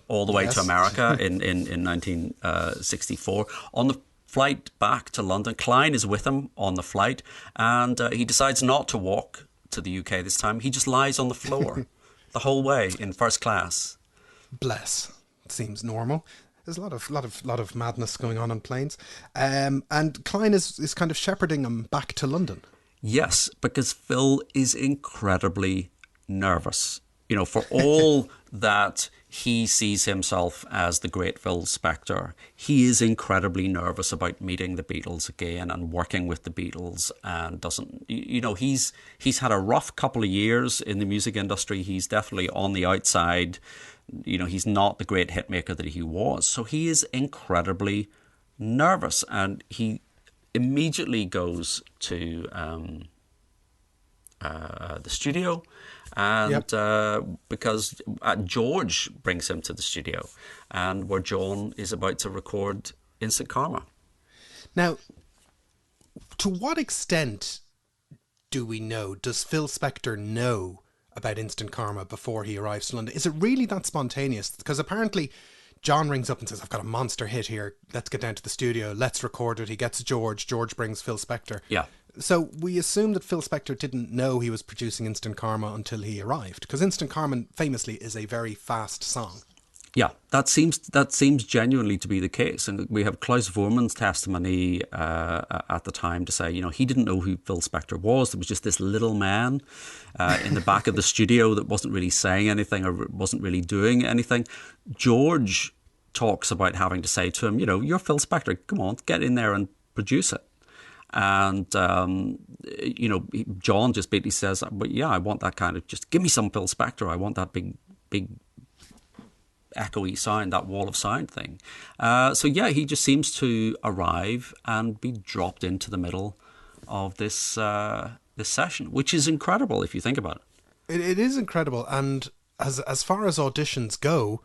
all the way to America in 1964. On the flight back to London, Klein is with him on the flight, and he decides not to walk to the UK this time. He just lies on the floor the whole way in first class. Bless. Seems normal. There's a lot of madness going on planes. And Klein is kind of shepherding him back to London. Yes, because Phil is incredibly nervous. For all that he sees himself as the great Phil Spector, he is incredibly nervous about meeting the Beatles again and working with the Beatles, and doesn't, he's had a rough couple of years in the music industry. He's definitely on the outside. He's not the great hit maker that he was. So he is incredibly nervous, and he immediately goes to the studio, and because George brings him to the studio, and where John is about to record Instant Karma. Now, to what extent does Phil Spector know about Instant Karma before he arrives to London? Is it really that spontaneous? Because apparently John rings up and says, I've got a monster hit here, let's get down to the studio, let's record it. He gets George brings Phil Spector. Yeah. So we assume that Phil Spector didn't know he was producing Instant Karma until he arrived, because Instant Karma famously is a very fast song. Yeah, that seems genuinely to be the case. And we have Klaus Voormann's testimony at the time to say, he didn't know who Phil Spector was. There was just this little man in the back of the studio that wasn't really saying anything or wasn't really doing anything. George talks about having to say to him, you're Phil Spector, come on, get in there and produce it. And, John just basically says, but yeah, I want that kind of, just give me some Phil Spector. I want that big echoey sound, that wall of sound thing. So yeah, he just seems to arrive and be dropped into the middle of this this session, which is incredible if you think about it. It is incredible, and as far as auditions go,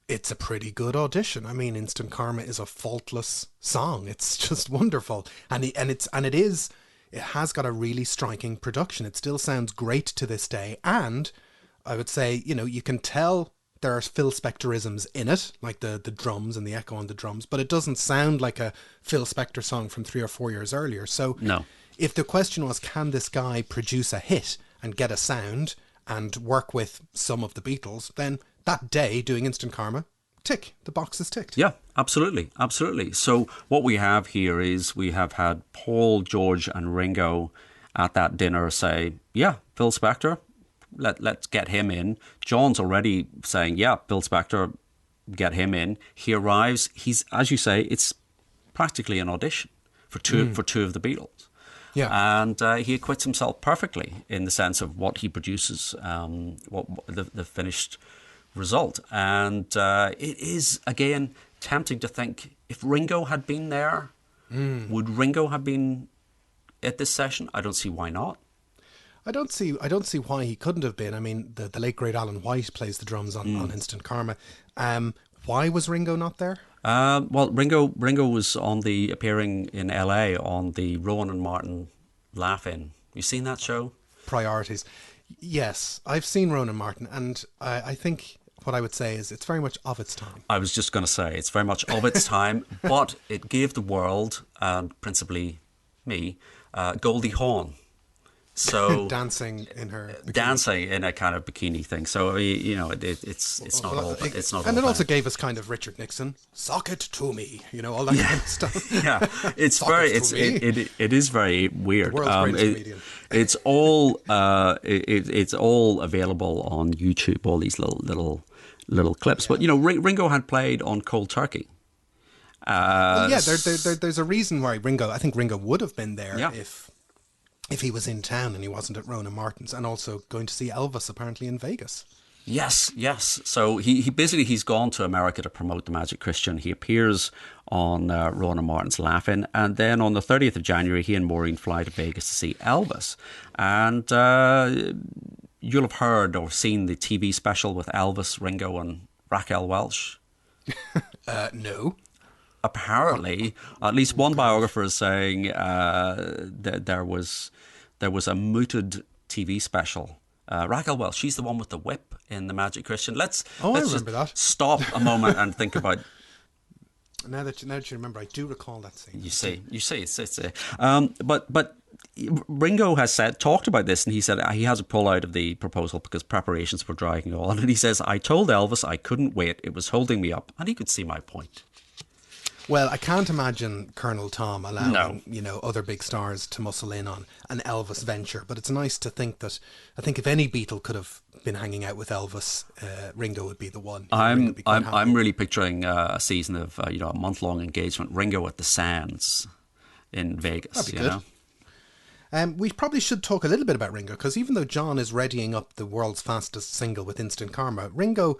it's a pretty good audition. I mean, Instant Karma is a faultless song. It's just wonderful, and it has got a really striking production. It still sounds great to this day, and I would say, you can tell there are Phil Spectorisms in it, like the drums and the echo on the drums, but it doesn't sound like a Phil Spector song from 3 or 4 years earlier. So no. If the question was, can this guy produce a hit and get a sound and work with some of the Beatles, then that day doing Instant Karma, tick, the box is ticked. Yeah, absolutely. So what we have here is we have had Paul, George and Ringo at that dinner say, yeah, Phil Spector, let's get him in. John's already saying, yeah, Phil Spector, get him in. He arrives. He's, as you say, it's practically an audition for two of the Beatles. Yeah. And he acquits himself perfectly in the sense of what he produces, what the finished result. And it is, again, tempting to think, if Ringo had been there, would Ringo have been at this session? I don't see why not. I don't see why he couldn't have been. I mean, the late great Alan White plays the drums on Instant Karma. Why was Ringo not there? Well, Ringo was appearing in LA on the Rowan and Martin Laugh-In. You seen that show? Priorities. Yes, I've seen Rowan and Martin, and I think what I would say is it's very much of its time. I was just going to say it's very much of its time, but it gave the world, and principally me, Goldie Hawn. So dancing in her bikini. Dancing in a kind of bikini thing. So it's not all. It's not. And all it also bad. gave us kind of Richard Nixon, sock it to me, all that kind of stuff. Yeah, it's it is very weird. The world's greatest comedian. It's all it's all available on YouTube. All these little clips. Yeah. But Ringo had played on Cold Turkey. There's a reason why I think Ringo would have been there if he was in town and he wasn't at Rowan and Martin's, and also going to see Elvis apparently in Vegas. Yes. So he's gone to America to promote the Magic Christian. He appears on Rowan and Martin's Laugh-In, and then on the 30th of January, he and Maureen fly to Vegas to see Elvis. And you'll have heard or seen the TV special with Elvis, Ringo, and Raquel Welch. No. Apparently, at least one biographer is saying that there was a mooted TV special. Raquel Welch, she's the one with the whip in The Magic Christian. Let's remember that. Stop a moment and think about. Now that you remember, I do recall that scene. You see, but Ringo has talked about this, and he said he has a pull out of the proposal because preparations were dragging on, and he says, I told Elvis I couldn't wait, it was holding me up, and he could see my point. Well, I can't imagine Colonel Tom allowing, other big stars to muscle in on an Elvis venture. But it's nice to think that, I think if any Beatle could have been hanging out with Elvis, Ringo would be the one. I'm really picturing a season of, a month-long engagement, Ringo at the Sands in Vegas. That'd be good. We probably should talk a little bit about Ringo, because even though John is readying up the world's fastest single with Instant Karma, Ringo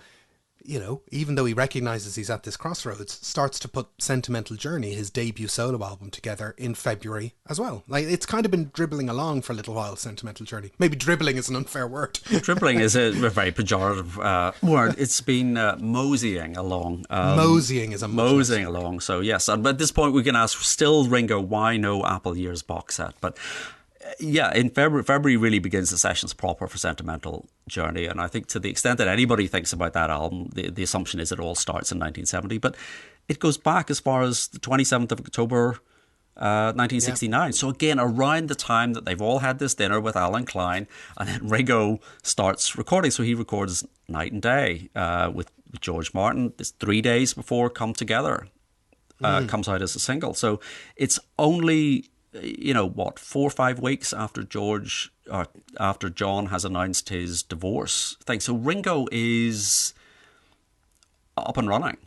even though he recognises he's at this crossroads, starts to put Sentimental Journey, his debut solo album, together in February as well. Like, it's kind of been dribbling along for a little while, Sentimental Journey. Maybe dribbling is an unfair word. Dribbling is a very pejorative word. It's been moseying along. Moseying is a much moseying along. So yes, and at this point we can ask still Ringo, why no Apple Years box set? But yeah, in February really begins the sessions proper for Sentimental Journey, and I think to the extent that anybody thinks about that album, the assumption is it all starts in 1970, but it goes back as far as the 27th of October 1969. Yeah. So again, around the time that they've all had this dinner with Allen Klein, and then Ringo starts recording. So he records Night and Day with George Martin. It's 3 days before Come Together comes out as a single. So it's only 4 or 5 weeks after after John has announced his divorce thing. So Ringo is up and running.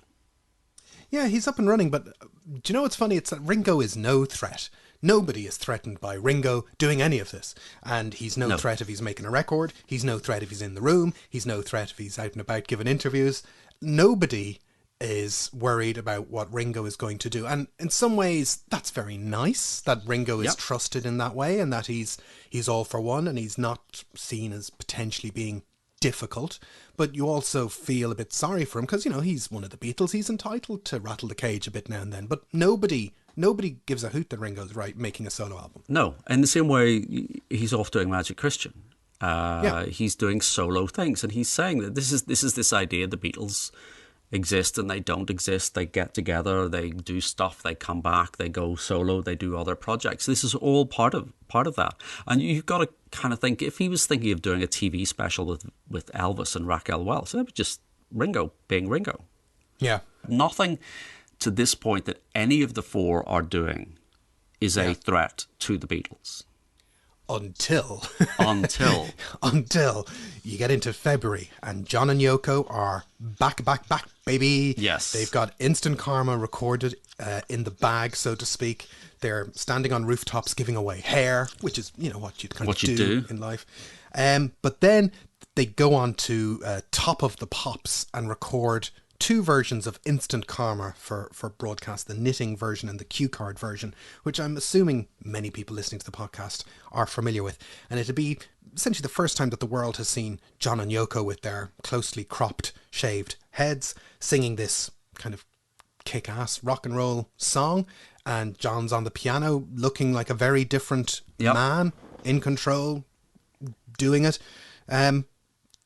Yeah, he's up and running, but do you know what's funny? It's that Ringo is no threat. Nobody is threatened by Ringo doing any of this. And he's no threat if he's making a record. He's no threat if he's in the room. He's no threat if he's out and about giving interviews. Nobody is worried about what Ringo is going to do. And in some ways, that's very nice that Ringo is trusted in that way, and that he's all for one and he's not seen as potentially being difficult. But you also feel a bit sorry for him because, he's one of the Beatles. He's entitled to rattle the cage a bit now and then. But nobody gives a hoot that Ringo's making a solo album. No, in the same way he's off doing Magic Christian. He's doing solo things, and he's saying that this is this idea the Beatles exist and they don't exist. They get together, they do stuff, they come back, they go solo, they do other projects. This is all part of that. And you've got to kind of think, if he was thinking of doing a TV special with Elvis and Raquel Welch, that was just Ringo being Ringo. Yeah. Nothing to this point that any of the four are doing is a threat to the Beatles. Until you get into February and John and Yoko are back, baby. Yes. They've got Instant Karma recorded in the bag, so to speak. They're standing on rooftops giving away hair, which is, what you'd kind of do in life. But then they go on to Top of the Pops and record 2 versions of Instant Karma for broadcast, the knitting version and the cue card version, which I'm assuming many people listening to the podcast are familiar with. And it'll be essentially the first time that the world has seen John and Yoko with their closely cropped, shaved heads singing this kind of kick-ass rock and roll song. And John's on the piano looking like a very different man, in control, doing it.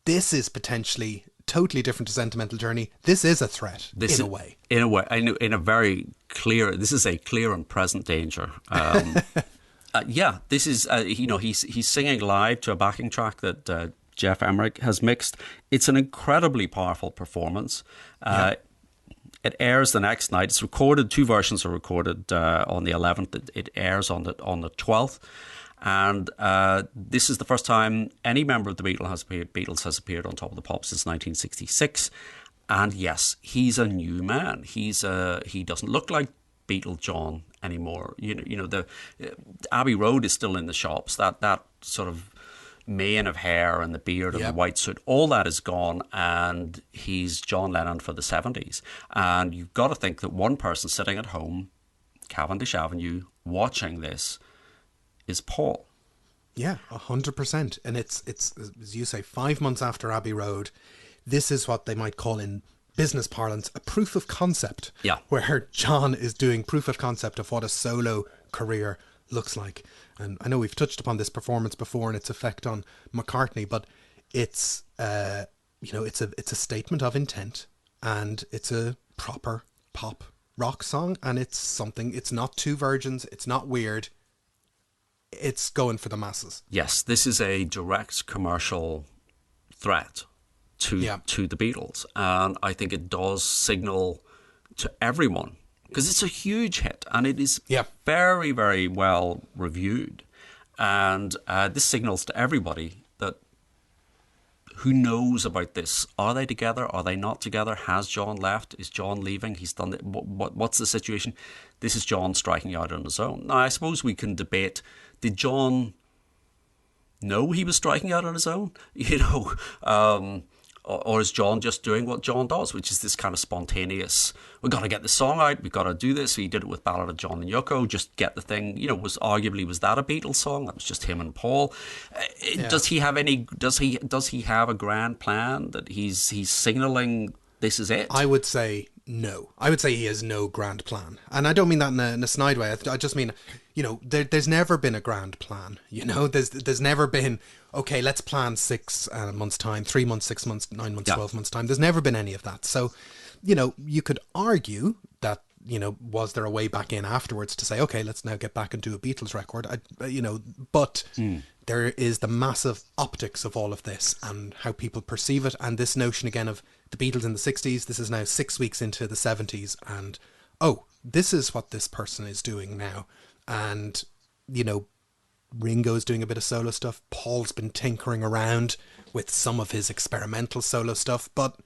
This is potentially totally different to Sentimental Journey. This is a threat, in a way. In a way, in a very clear, this is a clear and present danger. This is, he's singing live to a backing track that Jeff Emmerich has mixed. It's an incredibly powerful performance. It airs the next night. It's recorded, 2 versions are recorded on the 11th. It airs on the 12th. And this is the first time any member of the Beatles has appeared on Top of the Pops since 1966. And yes, he's a new man. He doesn't look like Beatle John anymore. The Abbey Road is still in the shops. That sort of mane of hair and the beard and the white suit, all that is gone, and he's John Lennon for the 70s. And you've got to think that one person sitting at home, Cavendish Avenue, watching this is Paul. Yeah, 100%. And it's as you say, 5 months after Abbey Road. This is what they might call in business parlance a proof of concept. Yeah. Where John is doing proof of concept of what a solo career looks like. And I know we've touched upon this performance before and its effect on McCartney, but it's it's a statement of intent, and it's a proper pop rock song, and it's not 2 virgins, it's not weird. It's going for the masses. Yes, this is a direct commercial threat to the Beatles, and I think it does signal to everyone, because it's a huge hit and it is very, very well reviewed, and this signals to everybody that who knows about this. Are they together? Are they not together? Has John left? Is John leaving? He's done it. What's the situation? This is John striking out on his own. Now, I suppose we can debate, did John know he was striking out on his own? Or is John just doing what John does, which is this kind of spontaneous, we've got to get the song out, we've got to do this. He did it with Ballad of John and Yoko, just get the thing, was that a Beatles song? That was just him and Paul. Does he have a grand plan that he's signalling this is it? I would say no. I would say he has no grand plan. And I don't mean that in a snide way. I just mean, there's never been a grand plan. There's never been, okay, let's plan 6 months' time, 3 months, 6 months, 9 months, 12 months' time. There's never been any of that. So, you could argue that, was there a way back in afterwards to say, okay, let's now get back and do a Beatles record? But there is the massive optics of all of this and how people perceive it. And this notion again of the Beatles in the 60s, this is now 6 weeks into the 70s. And, this is what this person is doing now. And, Ringo's doing a bit of solo stuff. Paul's been tinkering around with some of his experimental solo stuff. But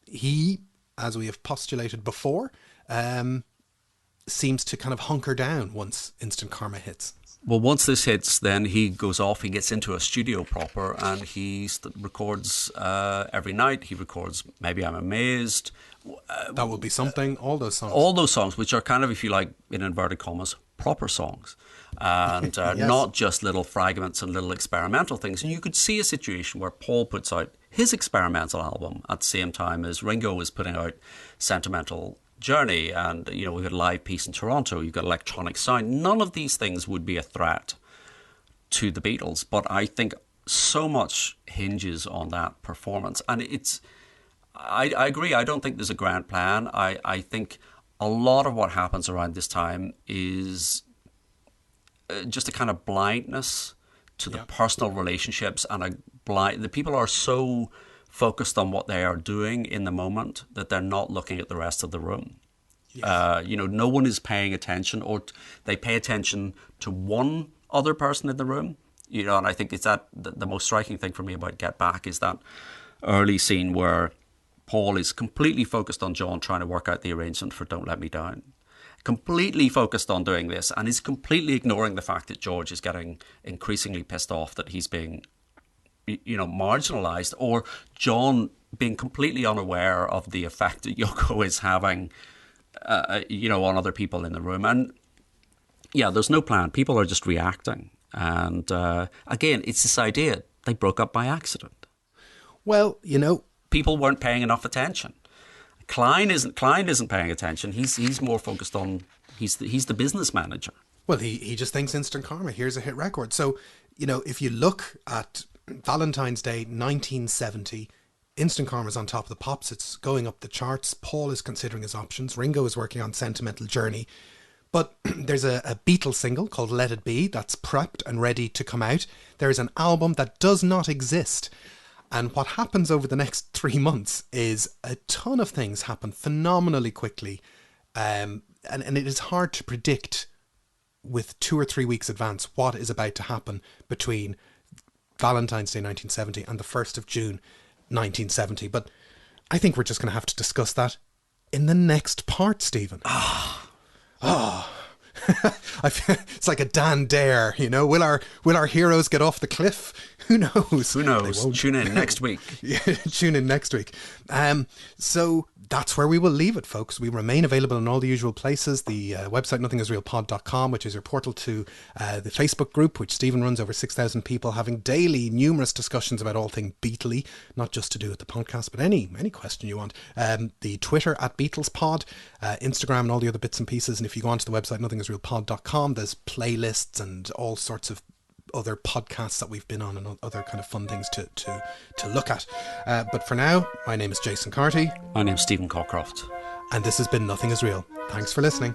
he, as we have postulated before, seems to kind of hunker down once Instant Karma hits. Well, once this hits, then he goes off, he gets into a studio proper, and he records every night. He records Maybe I'm Amazed. That Will Be Something, all those songs. All those songs, which are kind of, if you like, in inverted commas, proper songs. And yes. Not just little fragments and little experimental things. And you could see a situation where Paul puts out his experimental album at the same time as Ringo is putting out Sentimental Journey, and we've got Live Peace in Toronto, you've got Electronic Sound. None of these things would be a threat to the Beatles, but I think so much hinges on that performance. And I agree, I don't think there's a grand plan. I think a lot of what happens around this time is just a kind of blindness to the personal relationships, and the people are so focused on what they are doing in the moment that they're not looking at the rest of the room. Yes. No one is paying attention, or they pay attention to one other person in the room. And I think it's that the most striking thing for me about Get Back is that early scene where Paul is completely focused on John trying to work out the arrangement for Don't Let Me Down. Completely focused on doing this, and is completely ignoring the fact that George is getting increasingly pissed off that he's being marginalised, or John being completely unaware of the effect that Yoko is having, on other people in the room. And there's no plan. People are just reacting. And again, it's this idea they broke up by accident. Well, people weren't paying enough attention. Klein isn't paying attention. He's more focused on he's the business manager. Well, he just thinks Instant Karma. Here's a hit record. So if you look at Valentine's Day 1970, Instant Karma's on top of the pops. It's going up the charts. Paul is considering his options. Ringo is working on Sentimental Journey. But there's a Beatles single called Let It Be that's prepped and ready to come out. There's an album that does not exist. And what happens over the next 3 months is a ton of things happen phenomenally quickly. And it is hard to predict with 2 or 3 weeks advance what is about to happen between Valentine's Day 1970 and the 1st of June 1970. But I think we're just going to have to discuss that in the next part, Stephen. It's like a Dan Dare, Will our heroes get off the cliff? Who knows? Who knows? Tune in next week. Yeah, tune in next week. So that's where we will leave it, folks. We remain available in all the usual places. The website nothingisrealpod.com, which is your portal to the Facebook group, which Stephen runs, over 6,000 people having daily numerous discussions about all things Beatley, not just to do with the podcast, but any question you want. The Twitter at BeatlesPod, Instagram and all the other bits and pieces. And if you go onto the website nothingisrealpod.com, there's playlists and all sorts of other podcasts that we've been on and other kind of fun things to look at. But for now, my name is Jason Carty. My name is Stephen Cockcroft. And this has been Nothing Is Real. Thanks for listening.